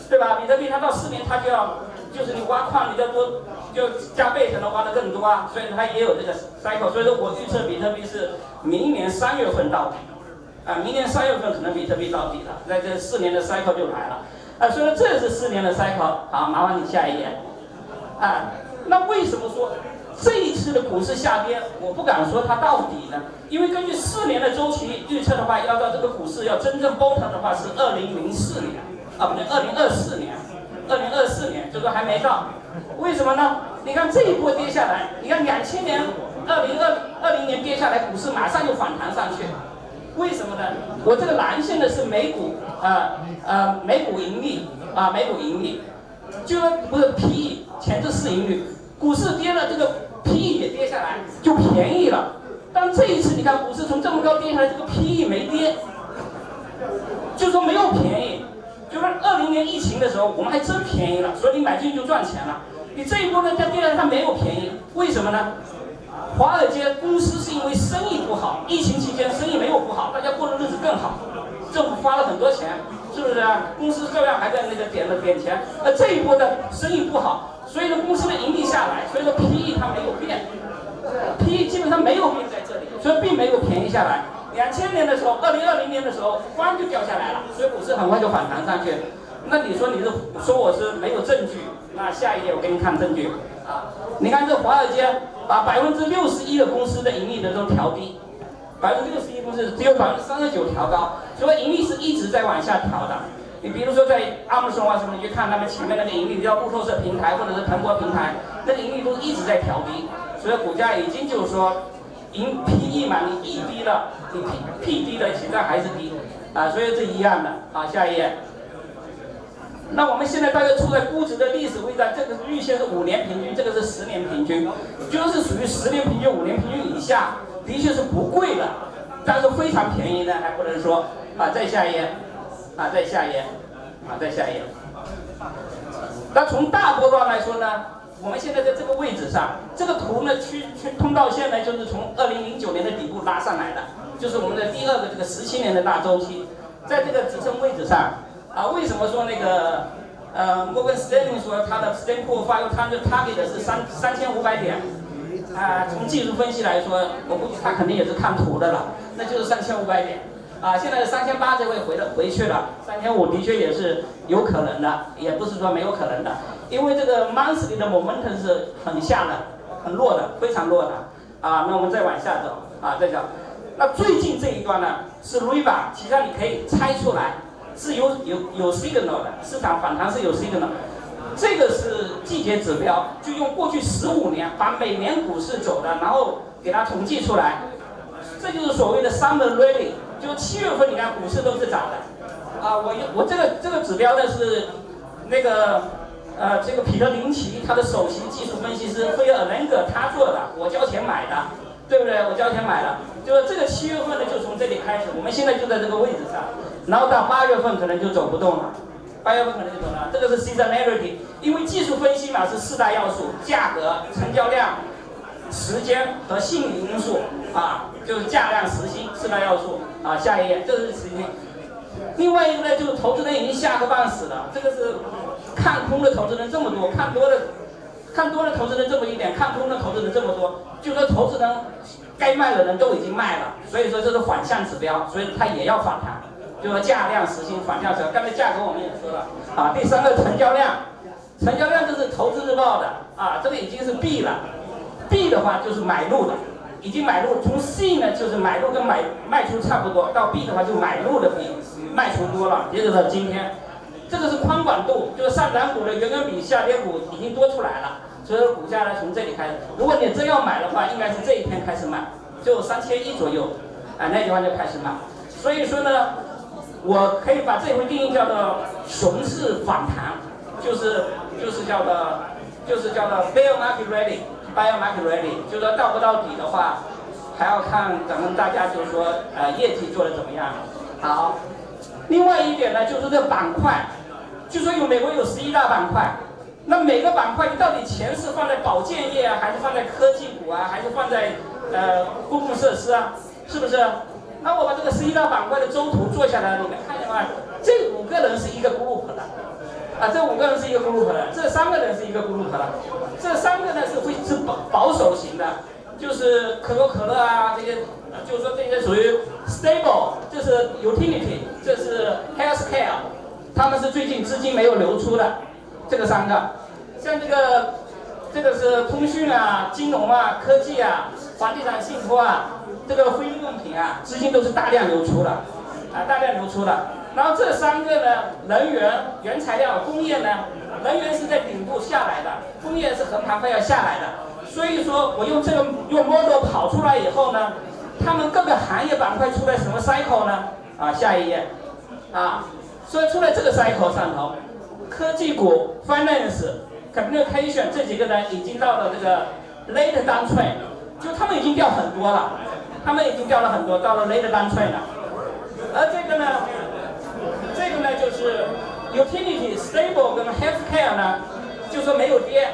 对吧？比特币它到4年它就是你挖矿你就加倍才能挖得更多啊，所以它也有这个 cycle。所以说我预测比特币是明年3月份到底。明年3月份可能比特币到底了，那这4年的 cycle 就来了，所以这是4年的 cycle。好，麻烦你下一页。那为什么说这一次的股市下跌，我不敢说它到底呢？因为根据4年的周期预测的话，要到这个股市要真正 bottom 的话是2004年，不对，2024年，就是说还没到。为什么呢？你看这一波跌下来，你看2000年、2020年跌下来，股市马上就反弹上去。为什么呢？我这个蓝线的是美股盈利，就是不是 PE 前置市盈率，股市跌了，这个 PE 也跌下来，就便宜了。但这一次你看股市从这么高跌下来，这个 PE 没跌，就是说没有便宜。就是20年疫情的时候，我们还真便宜了，所以你买进去就赚钱了。你这一波呢，它跌下来它没有便宜，为什么呢？华尔街公司是因为生意不好，疫情期间生意没有不好，大家过的日子更好，政府发了很多钱，是不是啊？公司照样还在那个点钱。这一波的生意不好，所以呢公司的盈利下来，所以说 PE 它没有变，PE 基本上没有变在这里，所以并没有便宜下来。2000年的时候，2020年的时候，咣就掉下来了，所以股市很快就反弹上去。那你说我是没有证据？那下一页我给你看证据啊！你看这华尔街把61%的公司的盈利的都调低，61%公司只有39%调高，所以盈利是一直在往下调的。你比如说在阿姆什么什么，你去看他们前面那个盈利，叫路透社平台或者是彭博平台，那个盈利都一直在调低，所以股价已经就是说。PE 嘛，你 E 低了，你 P 低了，现在还是低，所以是一样的。好，下一页。那我们现在大概处在估值的历史位置，这个预线是5年平均，这个是10年平均，就是属于10年平均、5年平均以下，的确是不贵的，但是非常便宜呢，还不能说。再下一页，再下一页。那从大波段来说呢？我们现在在这个位置上，这个图呢，通道线呢，就是从2009年的底部拉上来的，就是我们的第2个这个17年的大周期，在这个支撑位置上，为什么说那个摩根斯丹利说它的 Standard & Poor's 它的 target 是3500点？从技术分析来说，我估计他肯定也是看图的了，那就是3500点。现在3800这回回去了，3500的确也是有可能的，也不是说没有可能的，因为这个 monthly 的 momentum 是很下的，很弱的，非常弱的。那我们再往下走，再讲。那最近这一段呢，是 rebound， 其实你可以猜出来是有 signal 的，市场反弹是有 signal。这个是季节指标，就用过去15年把每年股市走的，然后给它统计出来，这就是所谓的 summer rally， 就7月份你看股市都是涨的。我这个指标呢是那个这个彼得林奇他的首席技术分析师菲尔兰格他做的，我交钱买的，对不对？我交钱买的，就是这个7月份呢就从这里开始，我们现在就在这个位置上，然后到8月份可能就走不动了。8月份可能就走了，这个是 seasonality， 因为技术分析嘛是4大要素：价格、成交量、时间和心理因素就是价量时薪4大要素下一页，这是时薪。另外一个呢，就是投资人已经吓个半死了，这个是看空的投资人这么多，看多的投资人这么一点，看空的投资人这么多，就说投资人该卖的人都已经卖了，所以说这是反向指标，所以它也要反弹。就说价量时薪反向指标，刚才价格我们也说了第三个成交量这是投资日报的这个已经是 B 了 ，B 的话就是买入的，已经买入，从 C 呢就是买入跟卖出差不多，到 B 的话就买入的比卖出多了，接着到今天，这个是宽广度，就是上涨股的远远比下跌股已经多出来了，所以股价呢从这里开始，如果你真要买的话，应该是这一天开始买，就3100左右那地方就开始买，所以说呢。我可以把这回定义叫做熊市反弹，就是叫做 bear market rally， 就是说到不到底的话，还要看咱们大家就是说业绩做的怎么样。好，另外一点呢，就是这板块，就说美国有11大板块，那每个板块你到底钱是放在保健业还是放在科技股还是放在公共设施是不是？那我把这个11大板块的周图做下来，你们看见吗？这5个人是一个 group 的，这5个人是一个 group 的，这3个人是一个 group 的，这3个呢是保守型的，就是可口可乐这些，就是说这些属于 stable， 这是 utility， 这是 healthcare， 他们是最近资金没有流出的，这个3个，像这个是通讯金融科技房地产信托这个非日用品资金都是大量流出的，大量流出的。然后这3个呢，能源、原材料、工业呢，能源是在顶部下来的，工业是横盘快要下来的。所以说我用用 model 跑出来以后呢，他们各个行业板块出来什么 cycle 呢？下一页所以出来这个 cycle 上头，科技股、finance、communication 这几个呢，已经到了这个 late downtrend， 就他们已经掉很多了。他们已经掉了很多，到了late downtrend了。而这个呢就是 utility stable 跟 healthcare 呢，就说没有跌，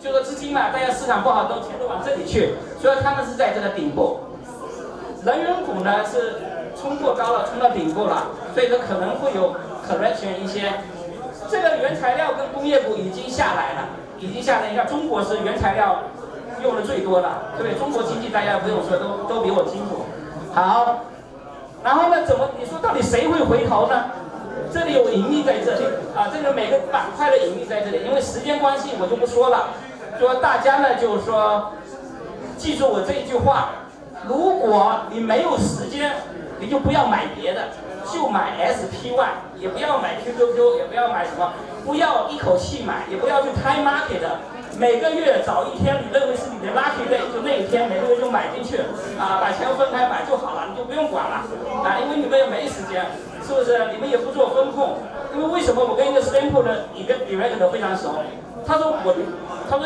就说资金大家市场不好，钱都往这里去，所以他们是在这个顶部。能源股呢是冲过高了，冲到顶部了，所以说可能会有 correction 一些。这个原材料跟工业股已经下来了，你看中国是原材料用的最多的，对不对？中国经济大家不用说，都比我清楚。好，然后呢，你说到底谁会回头呢？这里有盈利在这里这个每个板块的盈利在这里，因为时间关系我就不说了。说大家呢就是说，记住我这一句话：如果你没有时间，你就不要买别的，就买 SPY， 也不要买 QQQ， 也不要买什么，不要一口气买，也不要去 time market。每个月找一天你认为是你的 lucky day， 就那一天每个月就买进去把钱分开买就好了，你就不用管了因为你们也没时间，是不是？你们也不做风控，因为为什么我跟一个 Stanford 的一个 director 非常熟，他说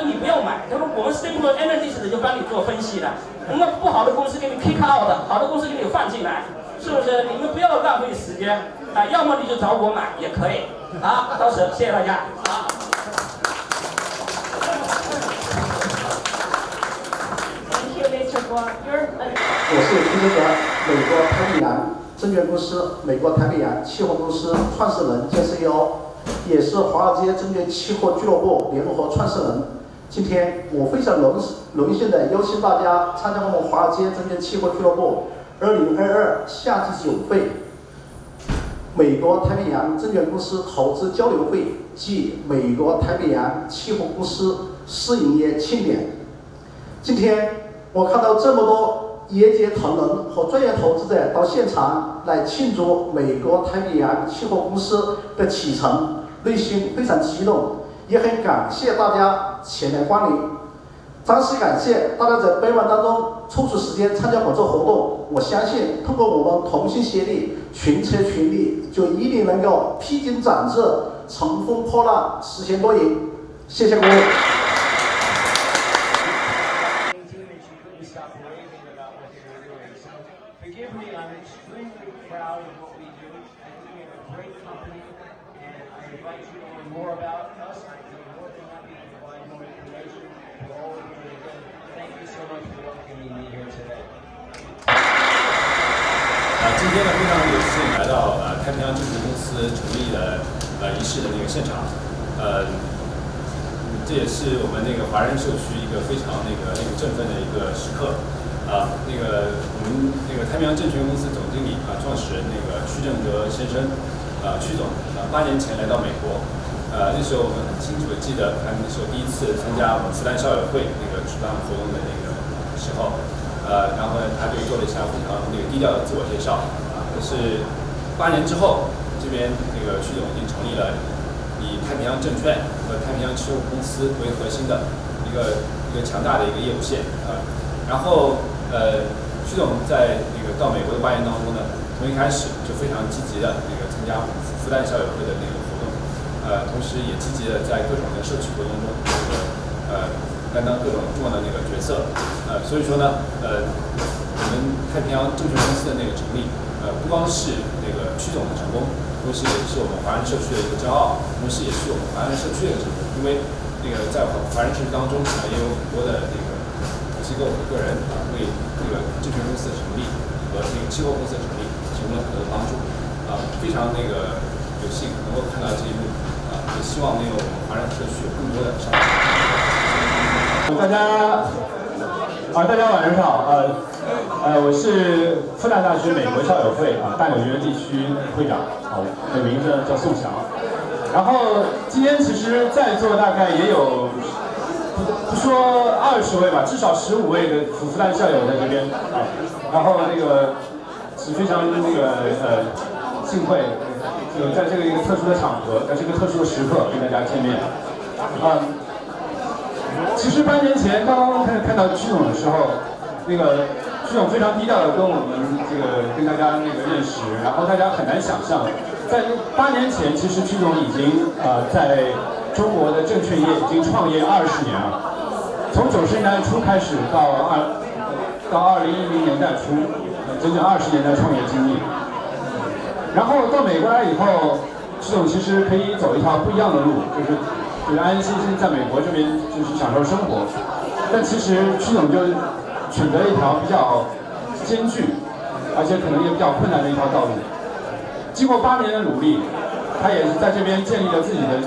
你不要买，他说我们 Stanford analyst 就帮你做分析的，那不好的公司给你 kick out 的，好的公司给你放进来，是不是？你们不要浪费时间要么你就找我买也可以到时谢谢大家我是负责美国太平洋证券公司美国太平洋期货公司创始人兼 CEO， 也是华尔街证券期货俱乐部联合创始人。今天我非常荣幸的邀请大家参加我们华尔街证券期货俱乐部2022夏季酒会、美国太平洋证券公司投资交流会暨美国太平洋期货公司试营业庆典。今天我看到这么多业界同仁和专业投资者到现场来庆祝美国太平洋期货公司的启程，内心非常激动，也很感谢大家前来光临。再次感谢大家在本晚当中抽出时间参加本次活动。我相信通过我们同心协力、群策群力，就一定能够披荆斩棘、乘风破浪，实现多赢。谢谢各位。今天呢，非常有幸来到太平洋证券公司成立的仪式的那个现场，这也是我们那个华人社区一个非常振奋的一个时刻。我们那个太平洋证券公司总经理创始人曲正德先生，曲总8年前来到美国，那时候我们很清楚的记得他那时候第一次参加我们复旦校友会举办活动的时候。然后呢，他就做了一下非常低调的自我介绍。但是8年之后，这边曲总已经成立了以太平洋证券和太平洋期货公司为核心的一个强大的一个业务线然后曲总在到美国的8年当中呢，从一开始就非常积极的参加复旦校友会的活动，同时也积极的在各种的社区活动中担当各种重要的角色，所以说呢，我们太平洋证券公司的成立，不光是曲总的成功，同时也是我们华人社区的一个骄傲，同时也是我们华人社区的一个成功，因为在华人社区当中也有很多的机构和个人为证券公司的成立和期货公司的成立提供了很多的帮助，非常有幸能够看到这一幕，也希望我们华人社区有更多的上。大家晚上好，我是复旦大学美国校友会大纽约地区会长，我的名字叫宋翔。然后今天其实在座大概也有不说20位吧，至少15位的复旦校友在这边然后是非常幸会，在这个一个特殊的场合，在这个特殊的时刻跟大家见面。其实8年前刚刚看到曲总的时候，曲总非常低调的跟我们跟大家认识，然后大家很难想象，在8年前，其实曲总已经在中国的证券业已经创业20年了，从90年代初开始到2010年代初，整整20年的创业经历。然后到美国来以后，曲总其实可以走一条不一样的路，就是安安心心在美国这边享受生活，但其实曲总就选择一条比较艰巨，而且可能也比较困难的一条道路。经过8年的努力，他也是在这边建立了自己的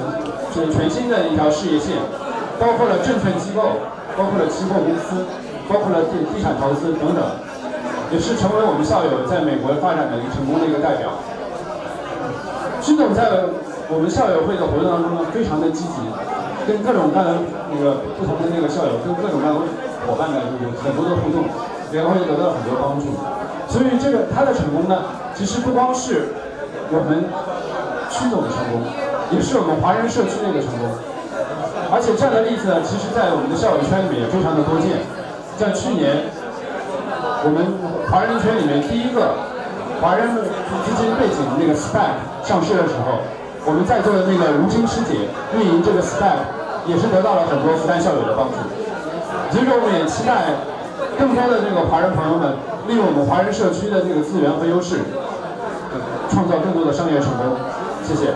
全新的一条事业线，包括了证券机构，包括了期货公司，包括了地产投资等等，也是成为我们校友在美国发展的成功的一个代表。曲总在我们校友会的活动当中呢，非常的积极，跟各种各样的不同的校友，跟各种各样的伙伴呢有很多的互动，然后也得到了很多帮助。所以他的成功呢，其实不光是我们曲总的成功，也是我们华人社区的一个成功。而且这样的例子呢，其实在我们的校友圈里面也非常的多见。像去年我们华人圈里面第一个华人资金背景的SPAC 上市的时候，我们在座的如今师姐运营这个 SPAC 也是得到了很多复旦校友的帮助。所以说，我们也期待更多的华人朋友们利用我们华人社区的资源和优势，创造更多的商业成功。谢谢。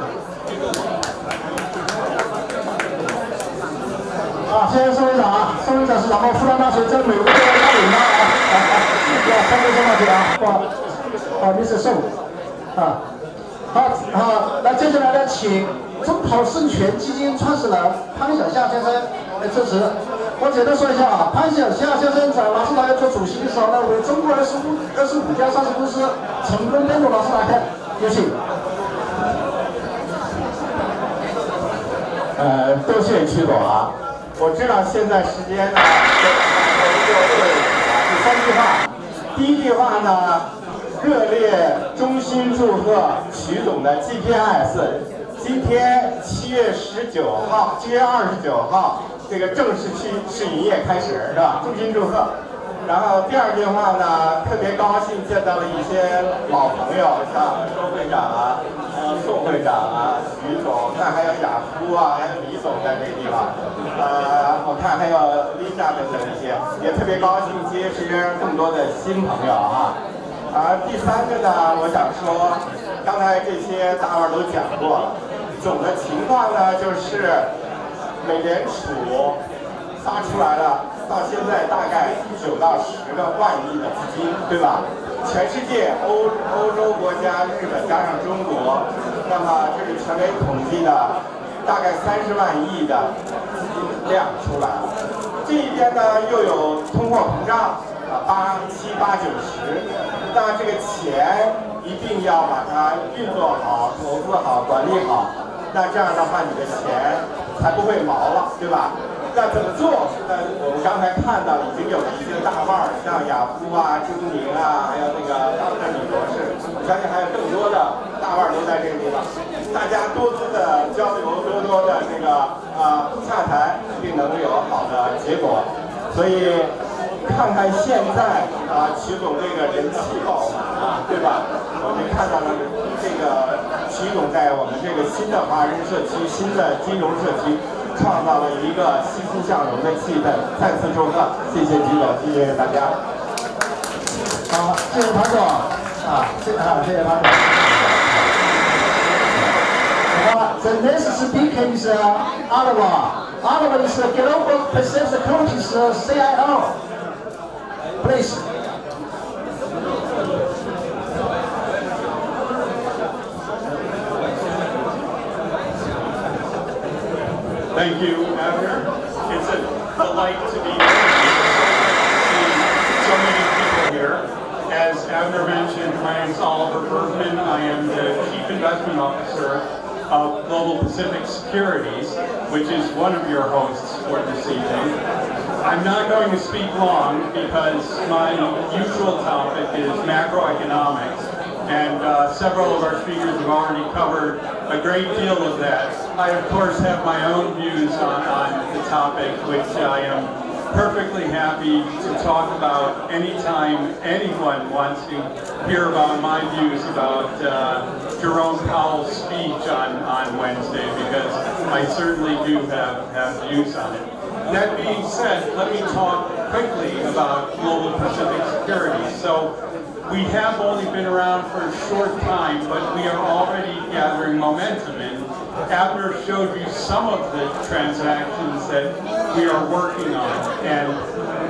谢谢宋会长宋会长是咱们复旦大学在美国的邀请他3位上大学 Mr. Song， 好，那接下来呢，请中投圣泉基金创始人潘小夏先生来致辞。我简单说一下啊，潘小夏先生在纳斯达克做主席的时候呢，为中国25家上市公司成功登陆纳斯达克。有请。多谢曲总啊！我知道现在时间呢，就会第3句话。第1句话呢，热烈衷心祝贺曲总的 GPS 今天7月29号、7月29号这个正式试营业开始，是吧？衷心祝贺。然后第2句话呢，特别高兴见到了一些老朋友，像周会长啊，还有宋会长啊，徐总，看还有雅夫啊，还有李总在这个地方，我看还有 Lisa 等等一些，也特别高兴结识更多的新朋友啊。第3个呢，我想说，刚才这些大腕都讲过了，总的情况呢就是美联储发出来了。到现在大概9到10个万亿的资金，对吧？全世界欧洲国家、日本加上中国，那么这是权威统计的，大概30万亿的资金量出来了。这一边呢又有通货膨胀，8、7、8、9、10，那这个钱一定要把它运作好、投资好、管理好，那这样的话你的钱才不会毛了，对吧？那怎么做？那我们刚才看到已经有一些大腕儿，像雅夫啊、朱宁啊，还有那个李博士，我相信还有更多的大腕儿都在这个地方。大家多多的交流，多多的这个洽谈，一定能有好的结果。所以看看现在曲总这个人气爆满对吧？我们看到了这个曲总在我们这个新的华人社区、新的金融社区。创造了一个欣欣向荣的气氛，再次祝贺，谢谢曲总，谢谢大家。好，谢谢潘总谢谢潘总。The next speaker is Oliver. Oliver is Global Pacific Securities CIO. Please. Thank you, Abner. It's a delight to be here. See so many people here. As Abner mentioned, my name is Oliver Bergman. I am the Chief Investment Officer of Global Pacific Securities, which is one of your hosts for this evening. I'm not going to speak long because my usual topic is macroeconomics. And several of our speakers have already covered a great deal of that. I, of course, have my own views on the topic, which I am perfectly happy to talk about anytime anyone wants to hear about my views about Jerome Powell's speech on Wednesday, because I certainly do have views on it. That being said, let me talk quickly about Global Pacific Securities. So, we have only been around for a short time, but we are already gathering momentum. And Abner showed you some of the transactions that we are working on. And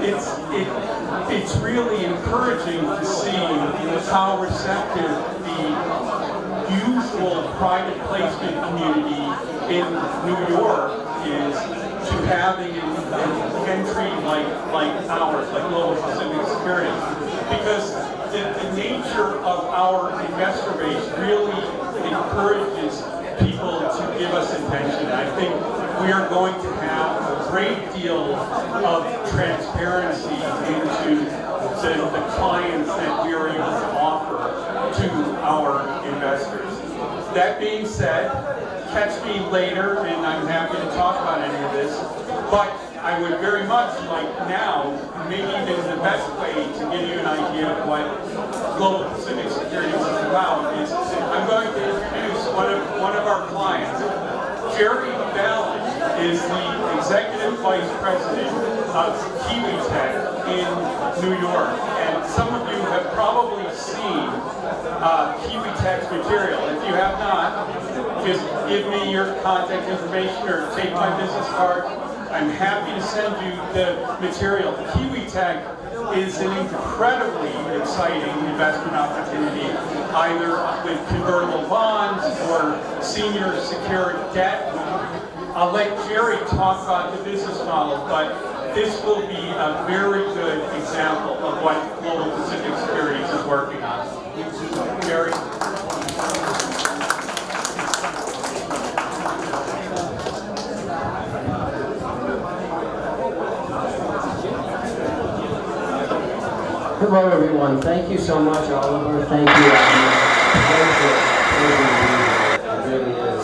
it's really encouraging to see how receptive the usual private placement community in New York is to having an entry like ours, like Global Pacific Securities. Because the nature of our investor base really encourages people to give us attention. I think we are going to have a great deal of transparency into the clients that we are able to offer to our investors. That being said, catch me later, and I'm happy to talk about any of this. But I would very much like now, maybe even the best way to give you an idea of what Global Pacific Securities is about is I'm going to introduce one of our clients. Jerry Ballin is the Executive Vice President of KiwiTech in New York. And some of you have probably seen KiwiTech's material. If you have not, just give me your contact information or take my business card. I'm happy to send you the material. Kiwi Tech is an incredibly exciting investment opportunity, either with convertible bonds or senior secured debt. I'll let Jerry talk about the business model, but this will be a very good example of what Global Pacific Securities is working on. Jerry? Hello, everyone. Thank you so much, Oliver. Thank you, Agnes. Pleasure to be here. It really is.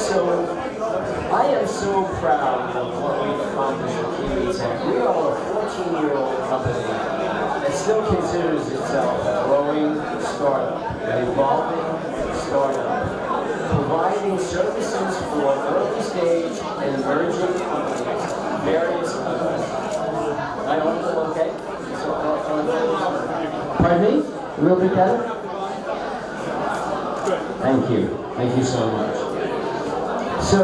So, I am so proud of what we've accomplished at Kiwi Tech. We are a 14-year-old company that still considers itself a growing startup, an evolving startup, providing services for early stage and emerging companies, various others. I hope it's okay. Pardon me? A little bit better? Thank you. Thank you so much. So,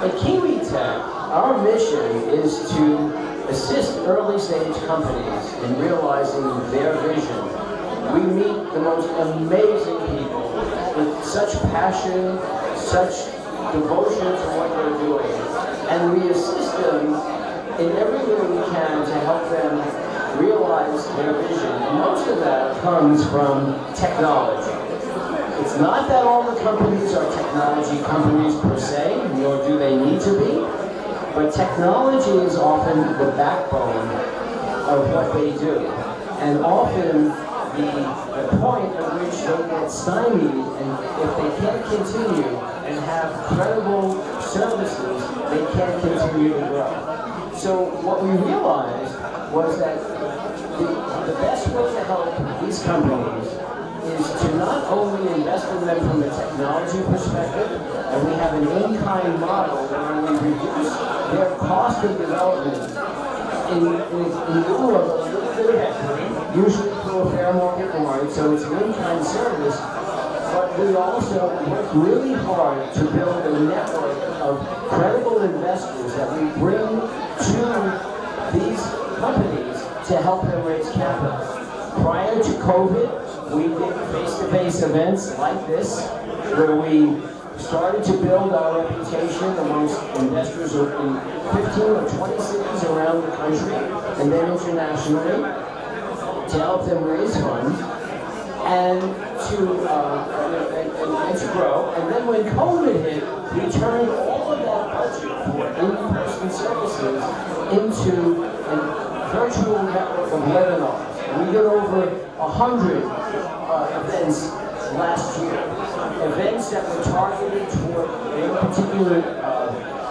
at Kiwi Tech, our mission is to assist early stage companies in realizing their vision. We meet the most amazing people with such passion, such devotion to what they're doing, and we assist them in every way we can to help them realize their vision. And most of that comes from technology. It's not that all the companies are technology companies per se, nor do they need to be, but technology is often the backbone of what they do. And often the point at which they get stymied, and if they can't continue and have credible services, they can't continue to grow. So what we realized was that the best way to help these companies is to not only invest in them from a technology perspective, and we have an in-kind model where we reduce their cost of development in lieu of a little bit of equity, usually through a fair market warrant, so it's an in-kind service, but we also work really hard to build a network of credible investors that we bring to these companies to help them raise capital. Prior to COVID, we did face-to-face events like this, where we started to build our reputation amongst investors in 15 or 20 cities around the country, and then internationally, to help them raise funds and to grow. And then when COVID hit, we turned all of that budget for in-person services into a virtual network of webinars. We did over 100 events last year. Events that were targeted toward their particular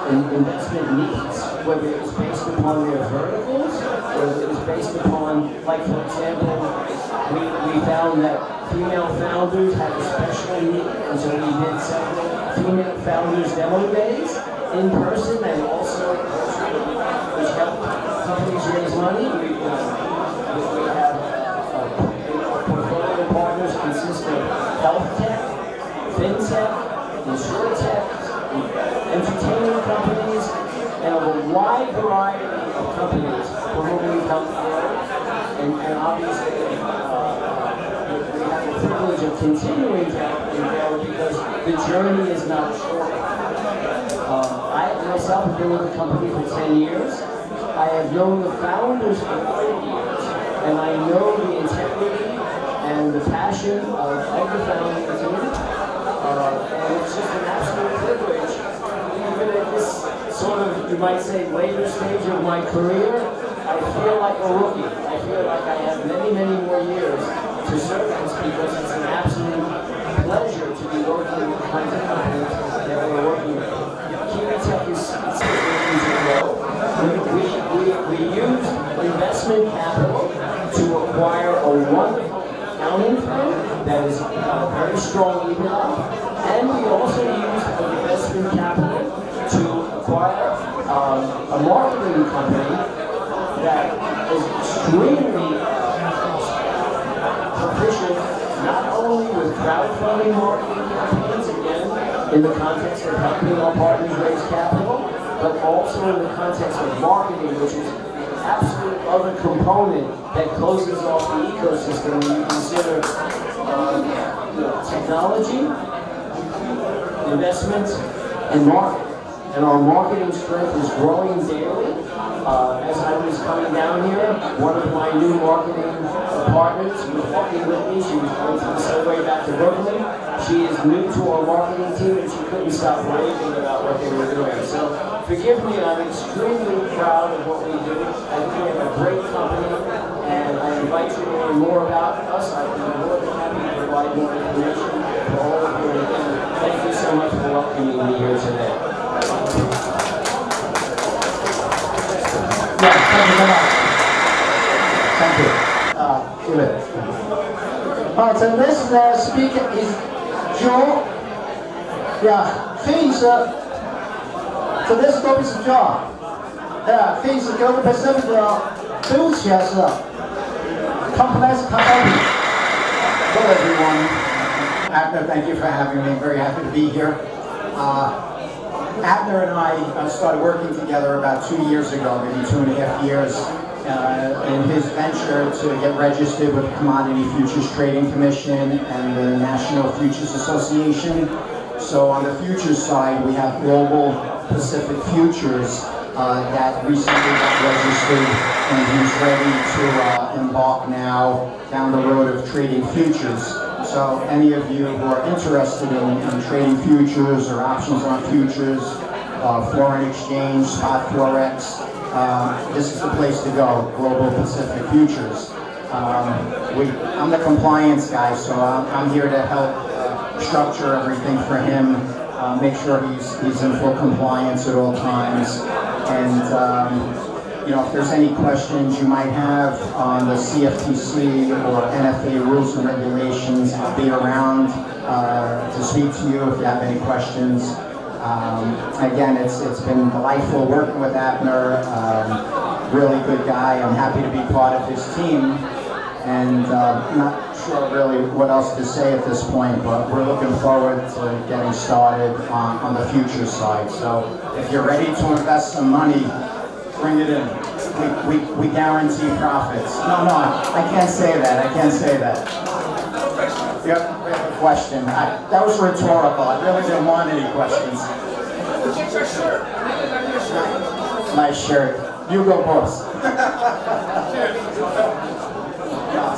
investment needs, whether it was based upon their verticals, whether it was based upon, like for example, we found that female founders had a special need, and so we did several female founders demo days in person and also virtually, which helped companies raise money. We have our portfolio partners consist of health tech, fintech, insurtech, entertainment companies, and a wide variety of companies for whom we've helped grow. And obviously, we have the privilege of continuing to help them grow because the journey is not short. I myself have been with the company for 10 years. I have known the founders for 30 years, and I know the integrity and the passion of the founding team. And it's just an absolute privilege, even at this sort of, you might say, later stage of my career, I feel like a rookie. I feel like I have many, many more years to service because it's an absolute pleasure to be working with the kinds of companies that we're working with. Kiwi Tech is looking to grow. We use investment capital to acquire a wonderful accounting firm that is very strong EBITDA, and we also use investment capital to acquire a marketing company that is extremely proficient not only with crowdfunding marketing campaigns, again, in the context of helping our partners raise capital, but also in the context of marketing, which is the absolute other component that closes off the ecosystem when you consider technology, investment, and marketing. And our marketing strength is growing daily. As I was coming down here, one of my new marketing partners was walking with me. She was going to the subway back to Brooklyn. She is new to our marketing team and she couldn't stop raving about what they were doing. So forgive me, I'm extremely proud of what we do. I think we have a great company and I invite you to learn more about us. I'd be more than happy to provide more information for all of you. And again, thank you so much for welcoming me here today. Yeah, thank you very much. Thank you. Juliet. The next speaker is Joe. Yeah, he is. The next topic is Joe. Yeah, he is Global President of WinShore Complex Consulting. Hello everyone. Abner, thank you for having me. I'm very happy to be here. Abner and I started working together about 2 years ago, maybe 2.5 years, in his venture to get registered with the Commodity Futures Trading Commission and the National Futures Association. So on the futures side, we have Global Pacific Futures that recently got registered, and he's ready to embark now down the road of trading futures. So any of you who are interested in trading futures or options on futures, foreign exchange, spot forex, this is the place to go, Global Pacific Futures. I'm the compliance guy, so I'm here to help structure everything for him, make sure he's in full compliance at all times. And if there's any questions you might have on the CFTC or NFA rules and regulations, I'll be around to speak to you if you have any questions. Again, it's been delightful working with Abner, really good guy. I'm happy to be part of his team, and not sure really what else to say at this point, but we're looking forward to getting started on the future side. So if you're ready to invest some money, bring it in. We guarantee profits. No, I can't say that. I can't say that. Yep, we have a question. That was rhetorical. I really didn't want any questions. Get your shirt. Nice shirt. You go, boss.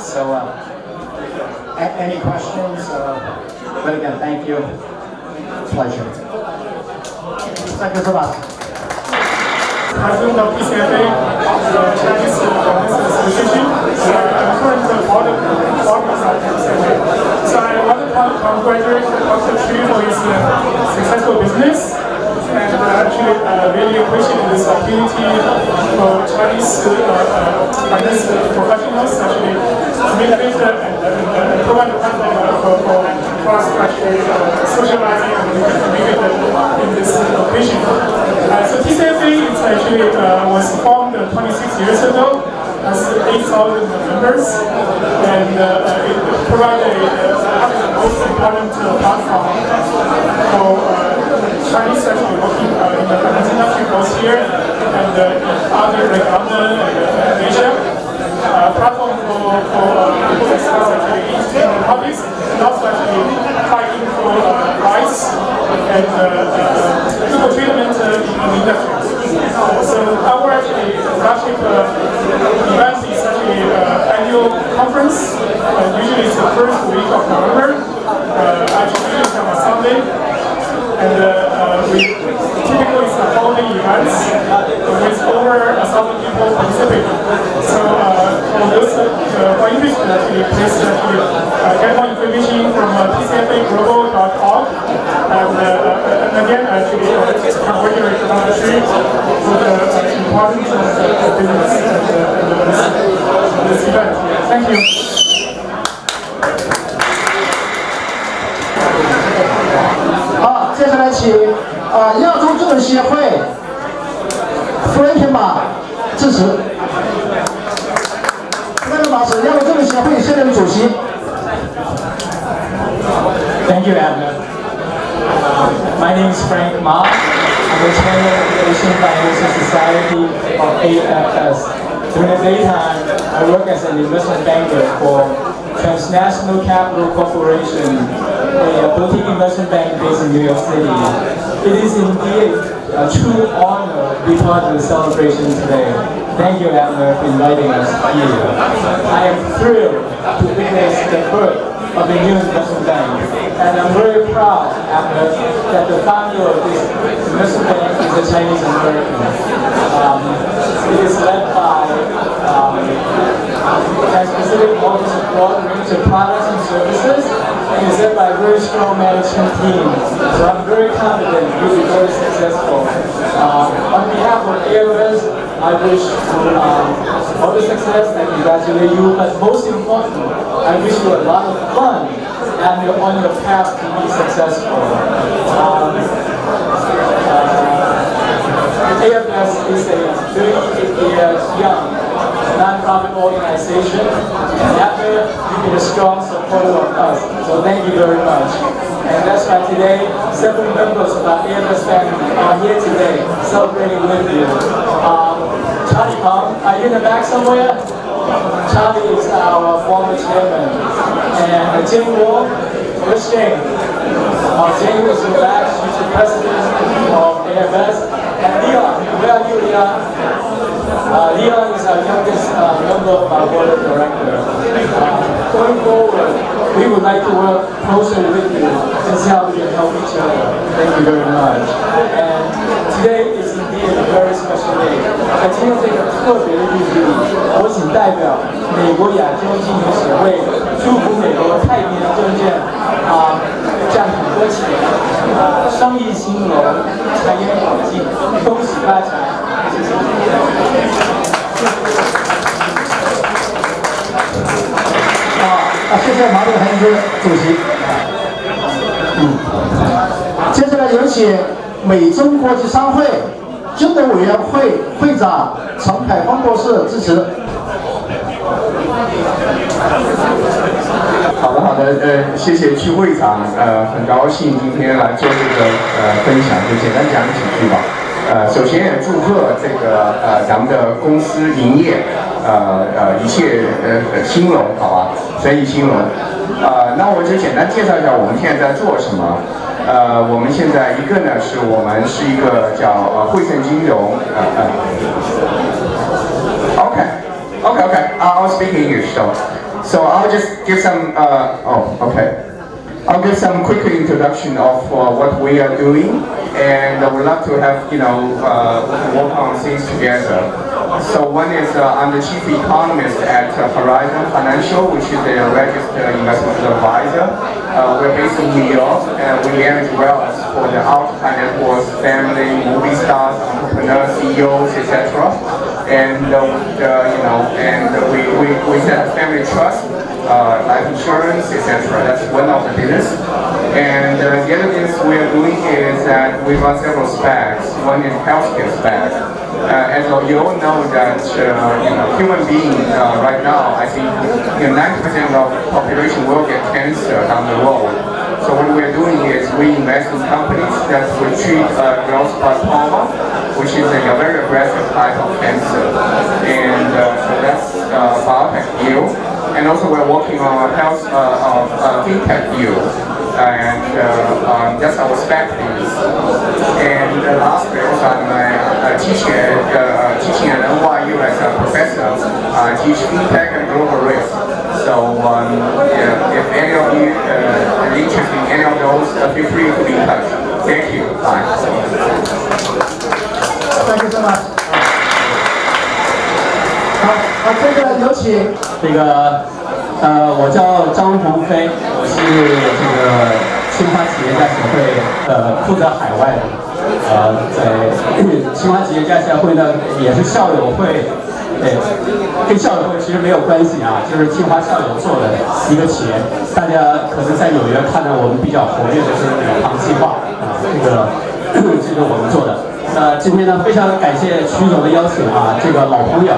So, any questions? But again, thank you. Pleasure. Thank you so much. President of PCFA, Chinese Finance Association. I'm currently the board of PCFA. So I want to congratulate Dr. Xu for his successful business, and actually really appreciate this opportunity for Chinese finance professionals actually to meet and provide a platform for us to actually socializing and in this occasion. So TCFA actually was formed 26 years ago as 8,000 members, and it provides the most important platform for Chinese actually working in the finance industry both here and other like London and Asia. Platform for people to discuss actually interesting topics and also actually fighting for rights and equal treatment in the industry. So our actually flagship event is actually annual conference. Usually it's the first week of November. Actually it's on a Sunday, and we typically it's a holiday events with over 1,000 people participating. So for those who are interested, actually please get more information from tcfaglobal.org. And again, actually, congratulate Dr. Xu for the importance of business and this event. Thank you.好，接下来请亚洲证协会弗兰肯马致辞。弗兰肯马是亚洲证协会现任主席。Thank you, Abner. My name is Frank Ma. I'm the chairman of the Asian Financial Society of AFS. During the daytime, I work as an investment banker for Transnational Capital Corporation, a boutique investment bank based in New York City. It is indeed a true honor to be part of the celebration today. Thank you, Abner, for inviting us here. I am thrilled to witness the birth of the new investment bank, and I'm very proud, Abner, that the founder of this investment bank is a Chinese American. It is led by Trans-Pacific offers a broad range of products and services, and is led by a very strong management team. So I'm very confident you'll be very successful. On behalf of AFS, I wish all the success and congratulate you, but most important, I wish you a lot of fun and you're on your path to be successful. AFS is a 38 years young non-profit organization, and after you've been a strong supporter of us, so thank you very much. And that's why today, several members of our AFS family are here today celebrating with you. Charlie Pong, are you in the back somewhere? Charlie is our former chairman. And Jane Wong, where's Jane? Jane is in the back, she's the president of AFS. And Leon, where are you, Leon? Leon is our youngest member of our board of directors. Going forward, we would like to work closer with you and see how we can help each other. Thank you very much. And today is indeed a very special day. 在今天这个特别的日子里，我仅代表美国亚洲经营协会祝福美国太平洋证券赚很多钱，生意兴隆，财源广进，恭喜发财！谢谢。谢谢毛利恒之主席。接下来有请美中国际商会军董委员会会长陈凯峰博士致辞。好的，谢谢区会长，很高兴今天来做这个分享，就简单讲几句吧。首先也祝贺这个咱们的公司营业一切兴隆，好吧，生意兴隆。那我就简单介绍一下我们现在在做什么。我们现在一个呢是我们是一个叫汇盛金融I'll speak English so I'll just give some I'll give some quick introduction of what we are doing, and I would love to have work on things together. So one is I'm the chief economist at Horizon Financial, which is a registered investment advisor. We're based in New York, and we manage wealth for the ultra net worth family, movie stars, entrepreneurs, CEOs, etc. And we set up family trust, life insurance, etc. That's one of the business. And the other things we are doing is that we run several SPACs. One is healthcare SPAC. As you all know that human beings right now, I think 90% of the population will get cancer down the road. So what we are doing is we invest in companies that will treat glioblastoma, which is a very aggressive type of cancer. And so that's biotech deal. And also we're working on a fintech deal. And that's our SPAC deals. And lastly, also I'm teaching at NYU as a professor. I teach fintech and global risk. So if any of you are interested in any of those, feel free to be in touch. Thank you. Bye. Thank you so much. 好，接着有请我叫张鸿飞，我是这个清华企业家协会负责海外的，在清华企业家协会呢也是校友会，跟校友会其实没有关系啊，就是清华校友做的一个企业。大家可能在纽约看到我们比较活跃的是那个航气化这个我们做的。今天呢非常感谢曲总的邀请啊，这个老朋友。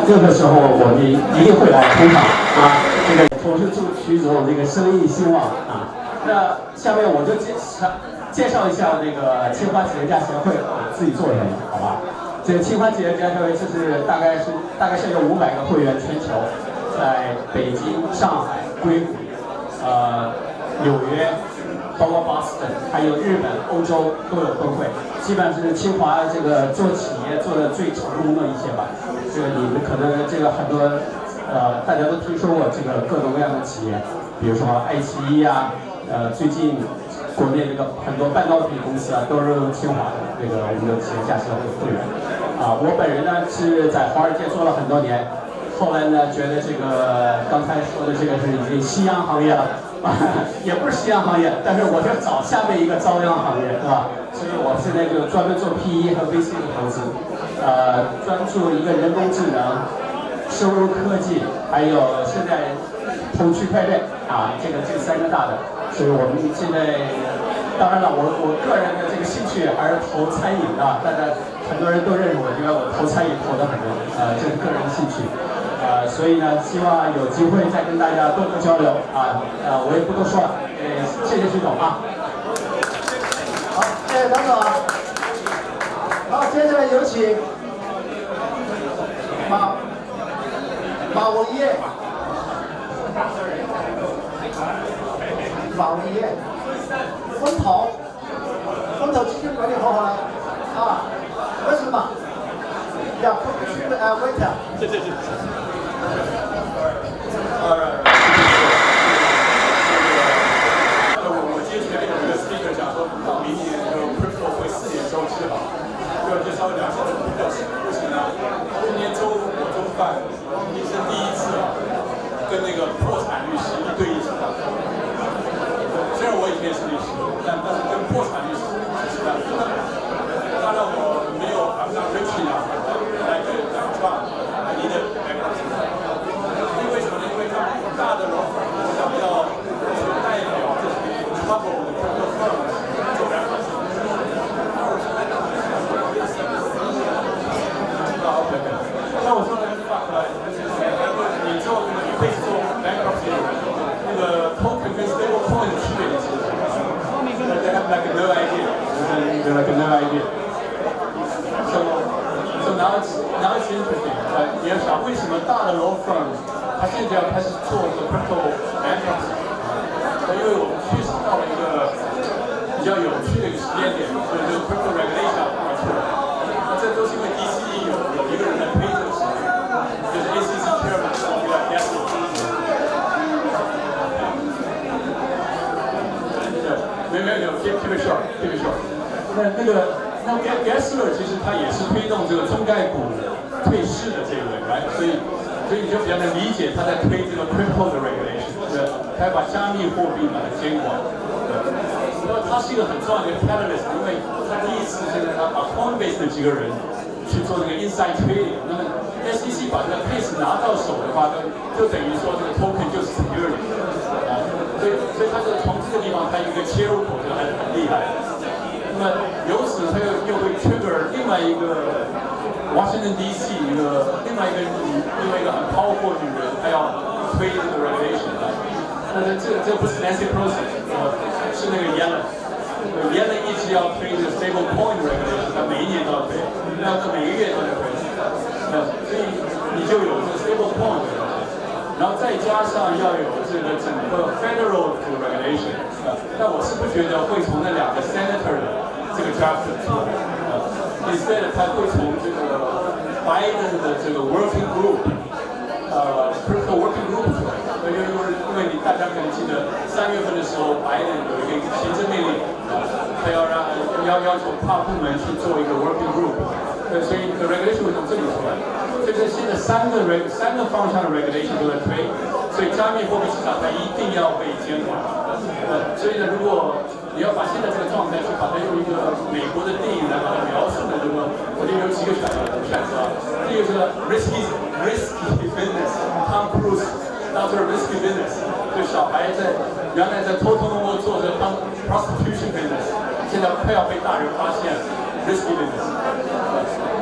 任何时候我们一定会来捧场啊！这个我是祝曲总这个生意兴旺啊！那下面我就介绍一下那个清华企业家协会自己做什么，好吧？这个清华企业家协会就是大概是有500个会员，全球，在北京、上海、硅谷、纽约，包括波士顿，还有日本、欧洲都有分会。基本上是清华这个做企业做的最成功的一些吧。这个你们可能这个很多大家都听说过这个各种各样的企业，比如说爱奇艺啊，最近国内这个很多半导体公司啊都是清华的这个我们的企业家协会会员。我本人呢是在华尔街做了很多年，后来呢觉得这个刚才说的这个是已经夕阳行业了。也不是夕阳行业，但是我就找下面一个朝阳行业，是吧？所以我现在就专门做 PE 和 VC 的投资，专注一个人工智能、生物科技，还有现在投区块链这3个大的。所以我们现在，当然了，我个人的这个兴趣还是投餐饮的，大家很多人都认识我，因为我投餐饮投的很多，这是个人兴趣。所以呢，希望有机会再跟大家多多交流我也不多说了，谢谢徐总啊。好，谢谢张总。好，接下来有请马文业。风投基金管理合伙人为什么？要不去wait。谢谢。我接起来有一个 speaker 讲说，到明年crypto 会4年周期好，就稍微聊一下这个比较为什么呢？今年周饭是第一次跟那个破产律师一对一起打。虽然我以前也是律师，但是跟破产律师是的。当然我没有 I'm not rich enough like Trump I need a bankruptcy。因为什么呢？因为他们大的老板想要去代表这些 trouble 的 crypto firms 做 bankruptcy。那我说的是反过来，你做你可以做 bankruptcy， 那个 token 跟 stable coin 的区别是什么？ They have like no idea. They're like no idea. So now it's interesting. 你要想为什么大的 law firm 它现在要开始做这个 crypto bankruptcy？ 因为我们确实到了一个比较有趣的一个时间点，所以这个 crypto regulation 要出来。这都是因为 DCE 有一个人在推这个事情，就是 ACC chairman 叫 Gessler。没有 keep it short。那 Gessler 其实他也是推动这个中概股退市的这个人，所以你就比较能理解他在推这个 crypto 的 regulation， 他要把加密货币把它监管。那么他是一个很重要的一个 catalyst， 因为他第一次现在他把 Coinbase 的几个人去做这个 inside trading， 那么 SEC 把这个 case 拿到手的话，就等于说这个 token 就是 security， 所以他是从这个地方他一个切入口就还是很厉害的。那么由此他又会 trigger 另外一个 Washington DC 另外一个很 powerful 的女人，她要推这个 regulation。但是这不是 Nancy Pelosi， 是那个 Yellen。Yellen 一直要推这个 stable coin regulation， 他每一年都要推，那每个月都在推。所以你就有这个 stable coin， 然后再加上要有这个整个 federal regulation。但我是不觉得会从那2个 senator 的这个 draft 出来，instead 他会从这个 Biden 的这个 working group，crypto working group 出来。因为大家可能记得3月份的时候 ，Biden 有一个行政命令，他要求跨部门去做一个 working group， 所以 regulation 会从这里出来。所以现在3个方向的 regulation 都在推，所以加密货币市场它一定要被监管。所以呢，如果你要把现在这个状态去把它用一个美国的电影来把它描述的，我就有几个选择。第一个是 risky business， Tom Cruise 当做 risky business， 就小孩原来在偷偷摸摸做这个 prostitution business， 现在快要被大人发现 risky business。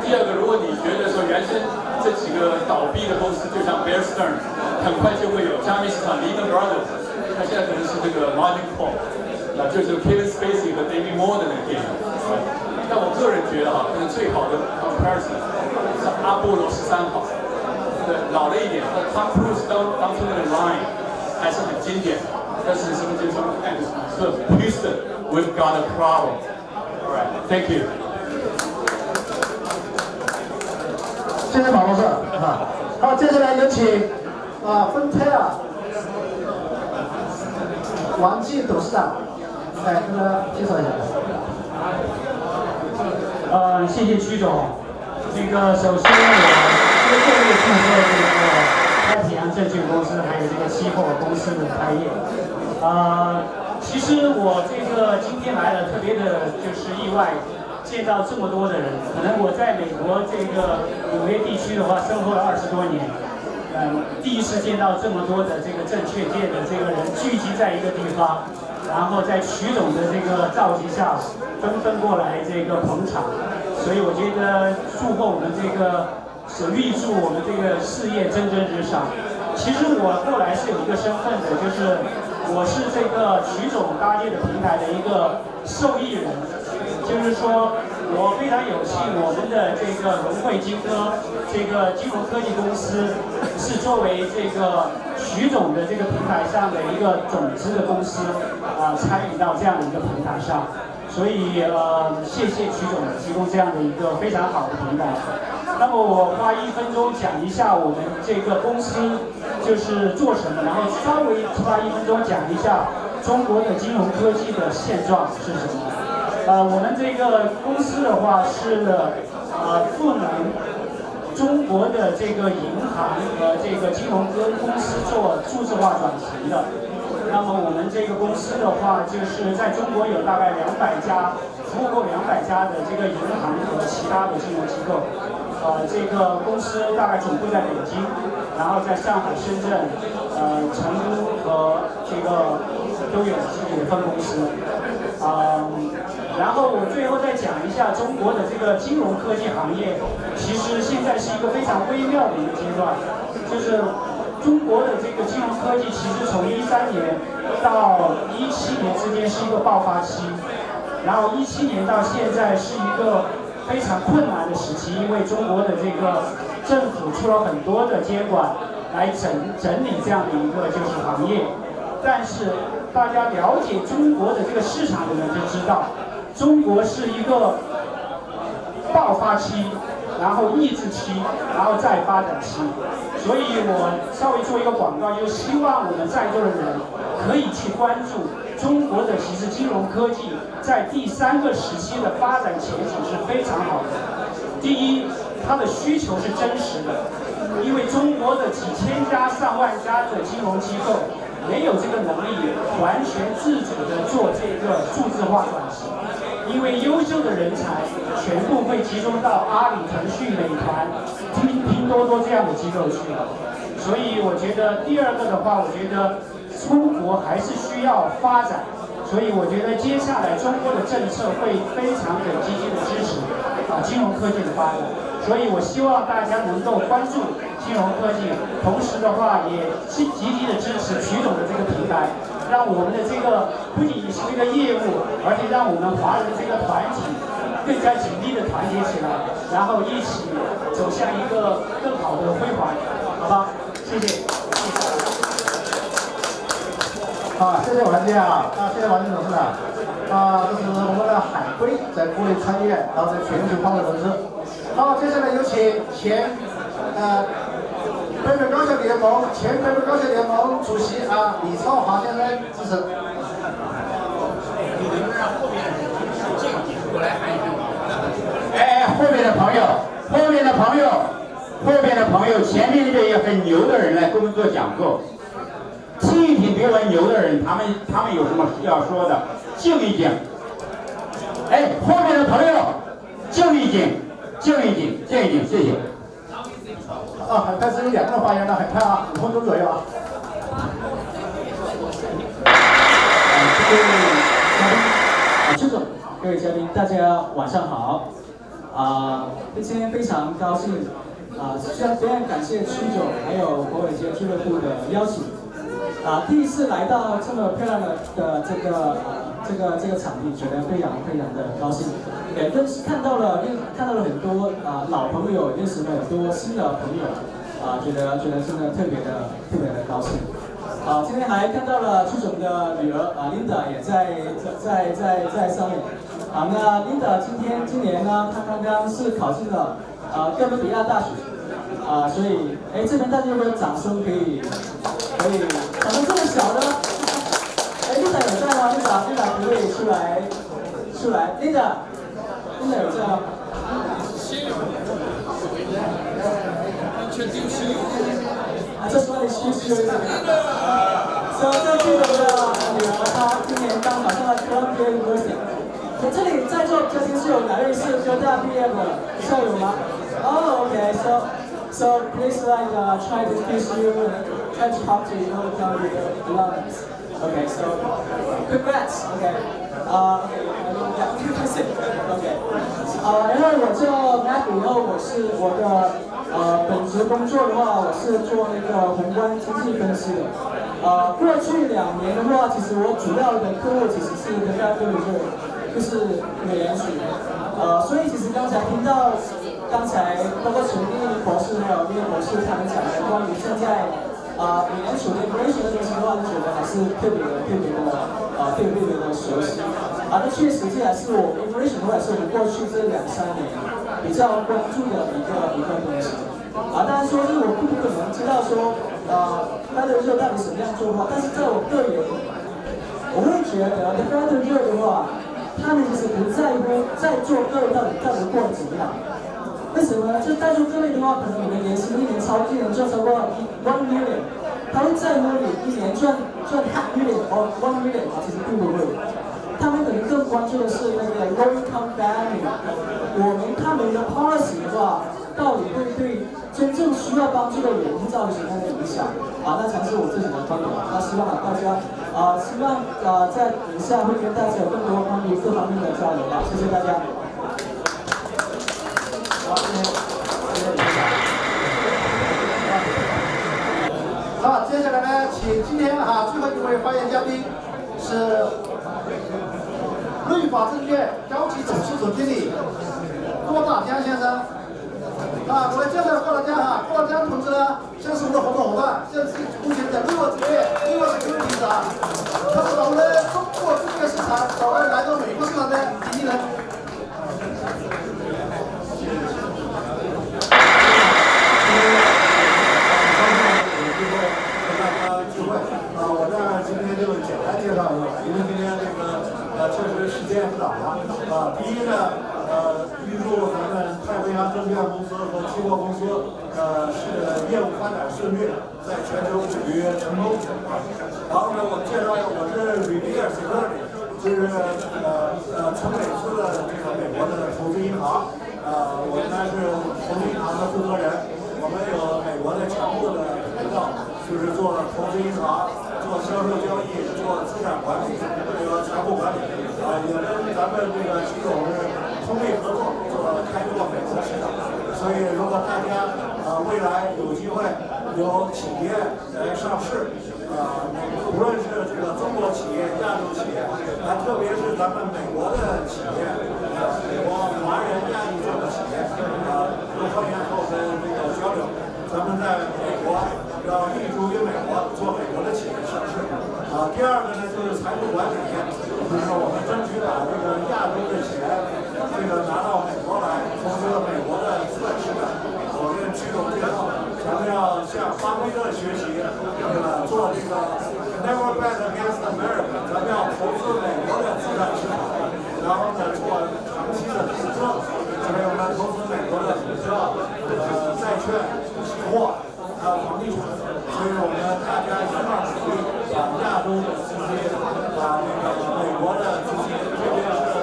第二个，如果你觉得说原先这几个倒闭的公司，就像 Bear Stearns， 很快就会有加密市场 Lehman Brothers， 那现在可能是这个 margin call。那就是 Kevin Spacey 和 Demi Moore 的那个电影。但我个人觉得可能最好的 comparison 是阿波罗13号。对，老了一点，那 Tom Cruise 当初那个 line 还是很经典的。但是什么就是说 Houston, we've got a problem. All right, thank you. 谢谢马博士好，接下来有请芬泰尔王继董事长来跟大家介绍一下。谢谢曲总。首先我热烈祝贺太平洋证券公司还有期货公司的开业。其实我今天来了，特别的就是意外。见到这么多的人，可能我在美国纽约地区的话，生活了20多年，第一次见到这么多的证券界的人聚集在一个地方，然后在曲总的召集下，纷纷过来捧场，所以我觉得祝贺我们预祝我们事业蒸蒸日上。其实我过来是有一个身份的，就是我是曲总搭建的平台的一个受益人。就是说，我非常有幸，我们的融汇金科金融科技公司是作为曲总的平台上的一个种子的公司参与到这样的一个平台上，所以谢谢曲总提供这样的一个非常好的平台。那么我花1分钟讲一下我们公司就是做什么，然后稍微花1分钟讲一下中国的金融科技的现状是什么。我们公司的话是赋能中国的银行和金融公司做数字化转型的。那么我们公司的话，就是在中国有大概200家，服务过200家的银行和其他的金融机构。公司大概总部在北京，然后在上海、深圳、成都和都有自己的分公司。然后我最后再讲一下中国的金融科技行业，其实现在是一个非常微妙的一个阶段，就是中国的金融科技其实从13年到17年之间是一个爆发期，然后17年到现在是一个非常困难的时期，因为中国的政府出了很多的监管来整理这样的一个行业，但是大家了解中国的市场的人就知道。中国是一个爆发期，然后抑制期，然后再发展期。所以我稍微做一个广告，就是希望我们在座的人可以去关注中国的其实金融科技在第3个时期的发展前景是非常好的。第一，它的需求是真实的，因为中国的几千家、上万家的金融机构没有能力完全自主的做数字化转型。因为优秀的人才全部会集中到阿里、腾讯、美团、拼多多这样的机构去，所以我觉得第2个的话，我觉得中国还是需要发展，所以我觉得接下来中国的政策会非常的积极的支持金融科技的发展，所以我希望大家能够关注金融科技，同时的话也积极的支持曲总的平台。让我们的不仅是业务，而且让我们华人团体更加紧密的团结起来，然后一起走向一个更好的辉煌，好吧？谢谢。好，谢谢王健谢谢王健董事长。这是我们的海归在国内参演，然后在全球发展投资。好，接下来有请北美高校联盟前北美高校联盟主席李超华先生致辞。后面的朋友，前面这些很牛的人来给我们做讲座，听一听别人牛的人，他们有什么要说的，静一静。后面的朋友，静一静，谢谢。很快是有2个人发言了，很快5分钟左右曲总，各位嘉宾，大家晚上好。今天非常高兴非常感谢曲总还有华尔街俱乐部的邀请。第一次来到这么漂亮的这个场地，觉得非常的高兴，也看到了很多老朋友，认识了很多新的朋友，觉得真的特别的高兴。今天还看到了朱总的女儿Linda 也在上面。那 Linda 今年呢，她刚刚是考进了哥伦比亚大学，所以这边大家有没有掌声可以掌声这么小的？Linda 有在吗？Linda 可不可以出来 ？Linda 有在吗？Just want to excuse you. So 这朱总的女儿，她今年刚考上了 Columbia University。这里在座嘉宾是有哪位是哥大毕业的校友吗？Okay. So please try to excuse you and try to talk to your alumni. Okay. So congrats. Okay. Okay. 然后我叫 Matthew， 然后我的本职工作的话，我是做那个宏观经济分析的。过去2年的话，其实我主要的客户其实是The Federal Reserve， 就是美联储。所以其实刚才包括陈立博士还有叶博士他们讲的关于现在美联储的 inflation 的东西的话，就觉得还是特别的熟悉。那确实这还是我 inflation 的话，是我们过去这2-3年比较关注的一个东西。当然说就是我不可能知道说Federal Reserve 到底什么样做的话，但是在我个人，我会觉得 Federal Reserve 的话，他们其实不在乎在座各位到底过得怎么样。为什么呢？就在座各位的话，可能你的年薪一年赚超过1 million， 他会在乎你一年赚half million or 1 million， 其实并不会。他们可能更关注的是那个 low income family， 他们的 policy 的话，到底会对真正需要帮助的人造成什么样的影响？那才是我自己的观点。那希望大家在以下会跟大家有更多关于各方面的交流。谢谢大家。好，接下来呢，请今天最后一位发言嘉宾是瑞法证券高级董事总经理郭大江先生。我来介绍郭大江郭大江同志呢，现在是我们的合作伙伴，现在是目前在瑞沃证券Securities他是我们的中国证券市场来到美国市场的经纪人。我这儿今天就简单介绍一下，因为今天这个确实时间不早了。第一呢，预祝咱们太平洋证券公司和期货公司是业务发展顺利，在全球处于成功。然后呢，我介绍一下，我是Securities， 就是陈美斯的这个美国的投资银行。我呢是投资银行的负责人，我们有美国的全部的牌照，就是做投资银行。做销售交易，做资产管理，这个财务管理，也跟咱们这个徐总是通力合作，开拓美国市场。所以，如果大家未来有机会有企业来上市，无论是这个中国企业、亚洲企业，特别是咱们美国的企业，美国华人亚裔族的企业，都欢迎和我们这个交流。咱们在美国要立足于美国，做美国的企业上市。第二个呢，就是财富管理，就是我们争取把这个亚洲的钱，拿到美国来，投资美国的资本市场。我跟徐总介绍，咱们要向巴菲特学习，做这个 Never Bet Against America， 咱们要投资美国的资产市场，然后呢做长期的投资。所以我们投资美国的股票、债券、期货，还有房地产。所以我们大家一块儿努力，把亚洲的资金，把美国的资金，特别是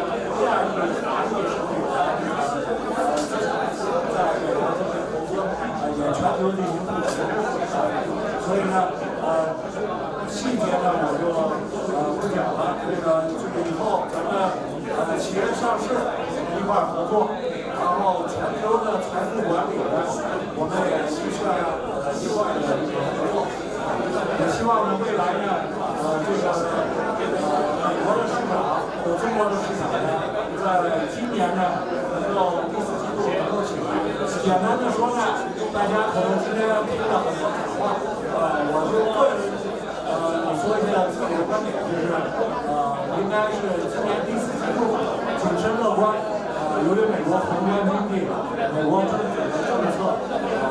亚裔、华裔手里的资产，在美国进行投资，也全球进行布局。所以呢，细节呢我就不讲了。这个以后咱们企业上市一块儿合作。然后全球的财富管理呢，我们也是需要一块的合作。也希望呢未来呢，美国的市场。今年呢能够第4季度能够起来。简单的说呢，大家可能今天听了很多讲话，我就个人说一下自己的观点，就是应该是今年第4季度谨慎乐观。由于美国宏观经济、美国政府的政策，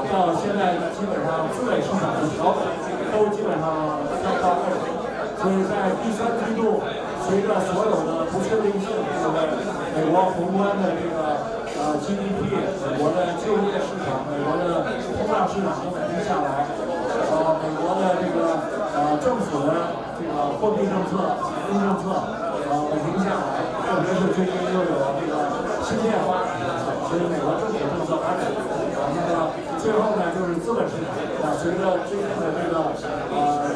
到现在基本上资本市场的调整都基本上快到位，所以在第3季度，随着所有的不确定性，美国宏观的这个GDP、美国的就业市场、美国的通胀市场都稳定下来，美国的这个政府的这个货币政策、财政政策稳定下来，特别是最近又有这个芯片发展，所以美国政府政策发展，最后呢就是资本市场随着最近的这个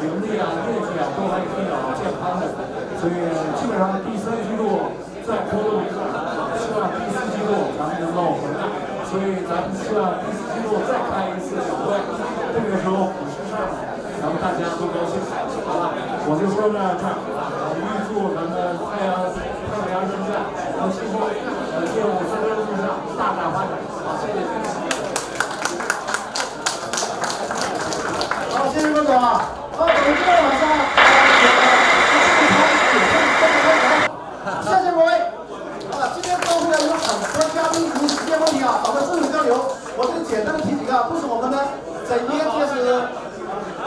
盈利啊、业绩啊都还比较健康的，所以基本上第3季度再波动一段，希望第4季度咱们能够回来，所以咱们希望第4季度再开一次小会，这个时候股市上来，咱们大家都高兴，好吧？我就说呢这儿，预祝咱们太平洋证券和期货业务蒸蒸日上，大大发展。好，谢谢。好，谢谢郭总啊。好，我们今天晚上谢谢各位。今天招会有很多嘉宾，因为时间问题咱们自由交流。我这里简单的提几个，都是我们的在业界是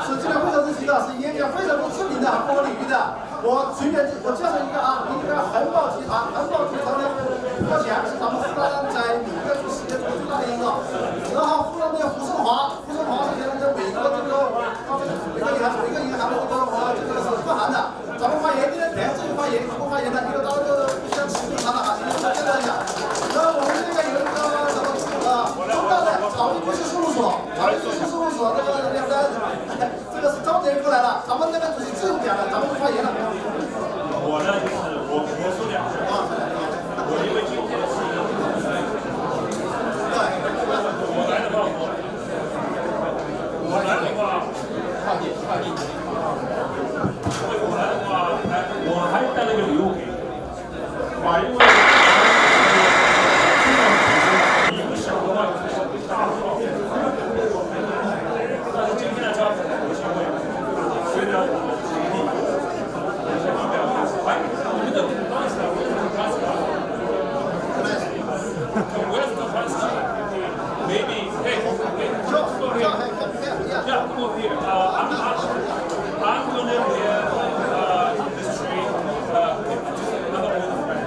今天非常之提的，是业界非常之知名的各个领域的。我随便我介绍一个一个恒宝集团，恒宝集团呢，目前是咱们富兰在纽约世界最大的一个。然后富兰的富盛华是现在在美国这个美国银行的这个是发行的。咱们发言今天来这个发言，不发言的，一个大家都互相持续谈了今天就介绍一下。然后我们这个有一个中大的草律师事务所，这个两个这个是招人过来了，咱们那个只是自由讲的，咱们不发言了。我呢就是我说2句我因为今天是我来的话，我还带了个礼物给你，因为一个小的话就是大号，但是今天的招待有机会，随着我们的努力，你们的股东是为什么开始？Where's the question? Maybe, hey, come over here. Yeah, come over here. I'm going to give this tree another old friend.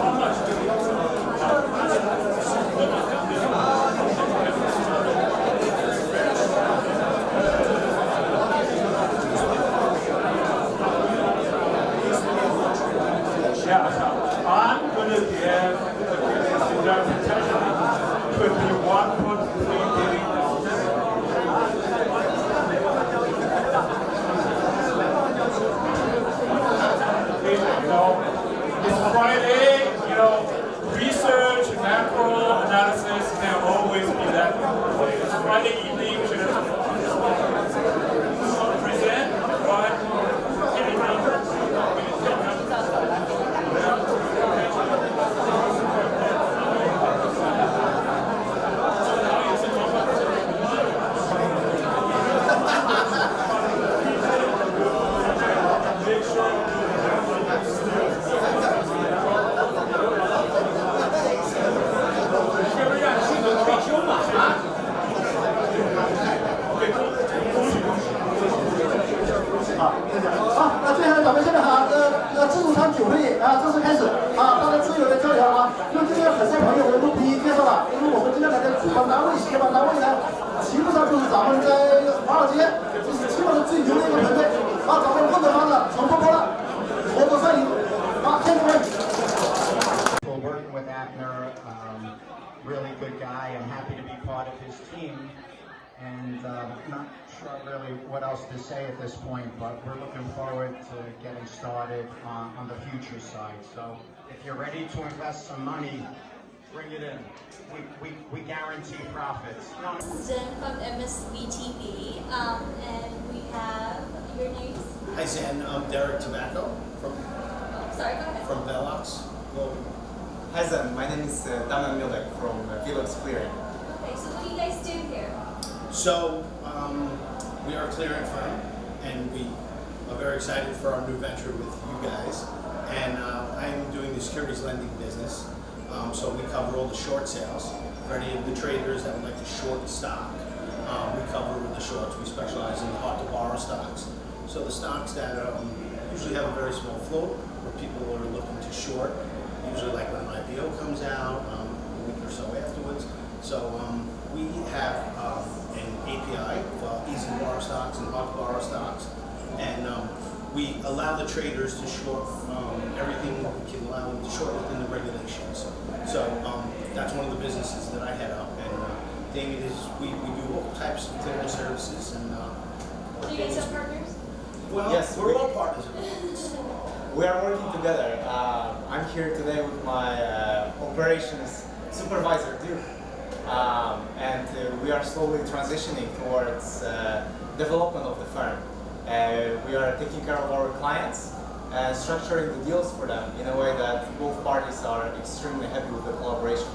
How much? Yeah, I'm going to give their potentially could be $1.3 billion. It's Friday, research, macro analysis can always be that way. It's Friday evening, we should present, working with Abner, really good guy. I'm happy to be part of his team. And not sure really what else to say at this point, but we're looking forward to getting started on the future side. So if you're ready to invest some money bring it in. We guarantee profits. Zen from MSV TV, and we have your names. Hi Zen, I'm Derek Tobacco from. Sorry, go ahead. From Velox. Hi Zen, my name is Damian Milek from Velox Clearing. Okay, so what do you guys do here? So we are a clearing firm, and we are very excited for our new venture with you guys. And I am doing the securities lending business. So we cover all the short sales. For any of the traders that would like to short stock, we cover the shorts. We specialize in hard to borrow stocks. So the stocks that usually have a very small float, where people are looking to short, usually like when an IPO comes out, a week or so afterwards. So we have an API for easy to borrow stocks and hard to borrow stocks. And we allow the traders to short everything we can allow them to short within the regulations. So that's one of the businesses that I head up. And Damien is, we do all types of clearing services. And do you guys have partners? Well, yes, we're all partners. We are working together. I'm here today with my operations supervisor, Duke. And we are slowly transitioning towards development of the firm. We are taking care of our clients and structuring the deals for them in a way that both parties are extremely happy with the collaboration.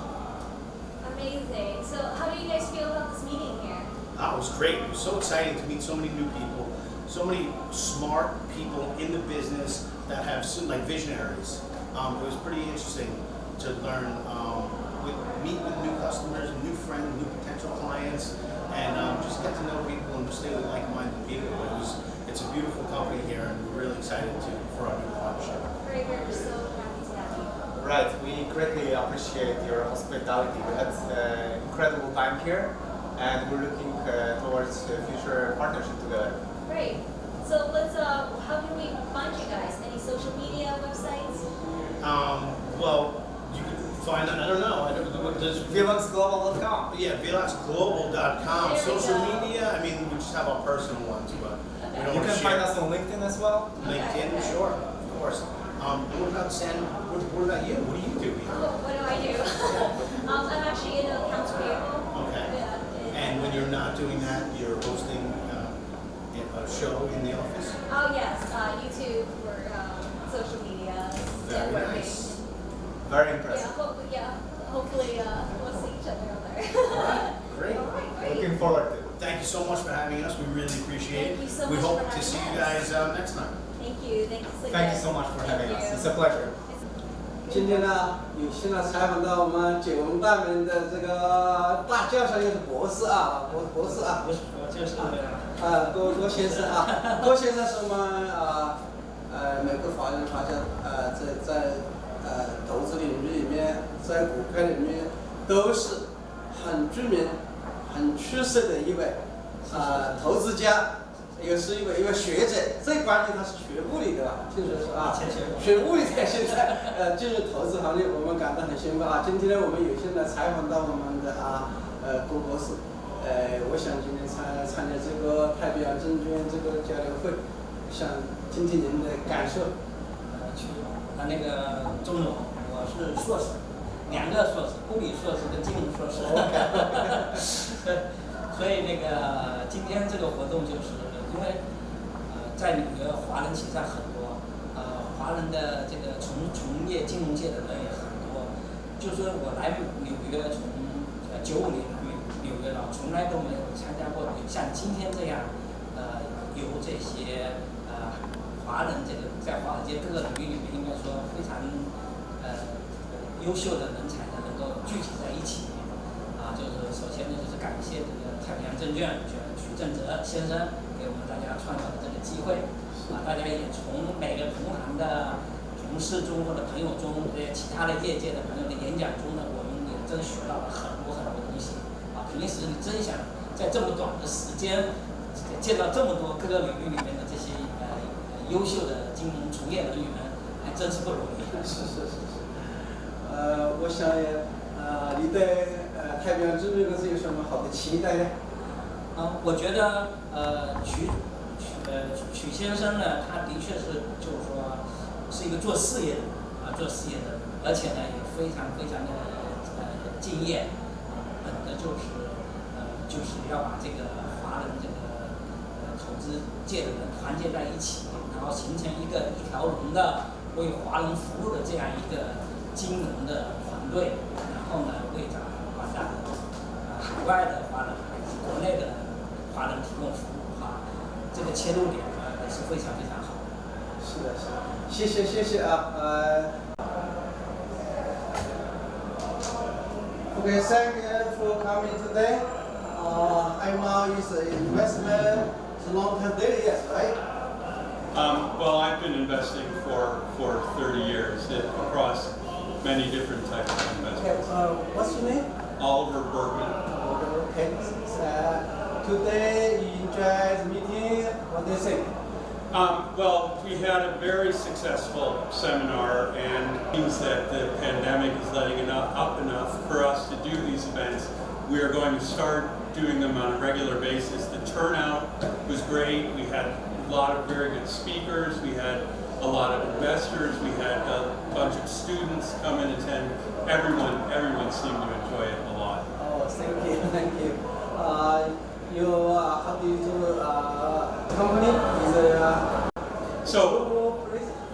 Amazing. So how do you guys feel about this meeting here? It was great. It was so exciting to meet so many new people, so many smart people in the business that have like visionaries. It was pretty interesting to learn, meet with new customers, new friends, new potential clients, and just get to know people and stay with like-minded people. It's a beautiful company here, and we're really excited for our new partnership. Great, we're so happy to have you. Right, we greatly appreciate your hospitality. We had an incredible time here, and we're looking towards future partnership together. Great. So let's, how can we find you guys? Any social media websites? Well, you can find, I don't know. VeloxGlobal.com. Yeah, VeloxGlobal.com. Social media, I mean, we just have our personal ones, but we don't You want can to find share. us on LinkedIn as well. LinkedIn, sure, of course. What about Sam? What about you? What do you do here? Oh, what do I do? I'm actually in accounts payable. Okay. Yeah. And when you're not doing that, you're hosting a show in the office? Oh yes, YouTube for social media, Very networking. nice. Very impressive. Hopefully we'll see each other on there. Great. Looking forward to it. Thank you so much for having us. We really appreciate it. Thank you so we much hope for to see you having guys next time. Thank you so Thank you so much for having us. It's a pleasure. 今天呢，有幸呢采访到我们九龙大门的这个大教授，也是博士啊，博士啊，就是郭先生啊，郭先生是我们美国华人发现在投资领域里面，在股票领域都是很著名、很出色的一位投资家。也是一位学者，最关键他是学物理的吧，就是啊，学物理的现在进入投资行业，我们感到很兴奋啊。今天呢，我们有幸呢采访到我们的郭博士，我想今天参加这个太平洋证券这个交流会，想听听您的感受。那个钟总，我是硕士，2个硕士，物理硕士跟金融硕士。所以那个今天这个活动就是。因为在纽约华人其实很多，华人的这个从业金融界的人也很多。就是我来纽约从95年来纽约了，从来都没有参加过像今天这样，有这些华人这个在华尔街各个领域里面应该说非常优秀的人才呢能够聚集在一起。就是首先呢就是感谢这个太平洋证券许正泽先生。给我们大家创造的这个机会，大家也从每个同行的同事中或者朋友中，这些其他的业界的朋友的演讲中呢，我们也真学到了很多东西。平时你真想在这么短的时间见到这么多各个领域里面的这些优秀的金融从业人员，还真是不容易。是。我想你对太平洋证券公司有什么好的期待呢？我觉得许先生呢，他的确是就是说是一个做事业的人，而且呢也非常的经验，本着就是要把这个华人这个投资界的人团结在一起，然后形成一条龙的为华人服务的这样一个金融的团队，然后呢为咱们广大的海外的华人以及国内的华人提供服务哈，这个切入点呢也是非常非常好。是的，是的，谢谢啊Okay, thank you for coming today. I'm is an investment, it's long-term daily, yes, right? Well, I've been investing for 30 years across many different types of investments. Okay, what's your name? Oliver Bergman. Okay, today you enjoyed the meeting. What do you think? Well, we had a very successful seminar, and it means that the pandemic is letting up enough for us to do these events. We are going to start doing them on a regular basis. The turnout was great. We had a lot of very good speakers. We had a lot of investors. We had a bunch of students come and attend. Everyone seemed to enjoy it a lot. Oh, thank you, thank you. How do you do company?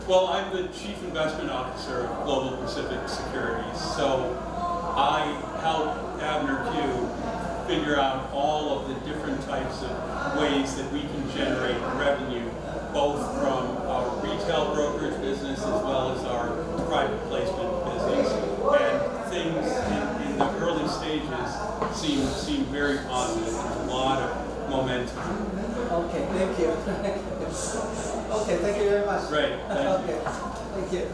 Well, I'm the Chief Investment Officer of Global Pacific Securities. So I help Abner Q figure out all of the different types of ways that we can generate revenue, both from our retail brokerage business as well as our private placement business. And things in the early stages seem very positive. There's a lot of momentum. Okay, thank you. Okay, thank you very much. Great. Thank you. Okay, thank you.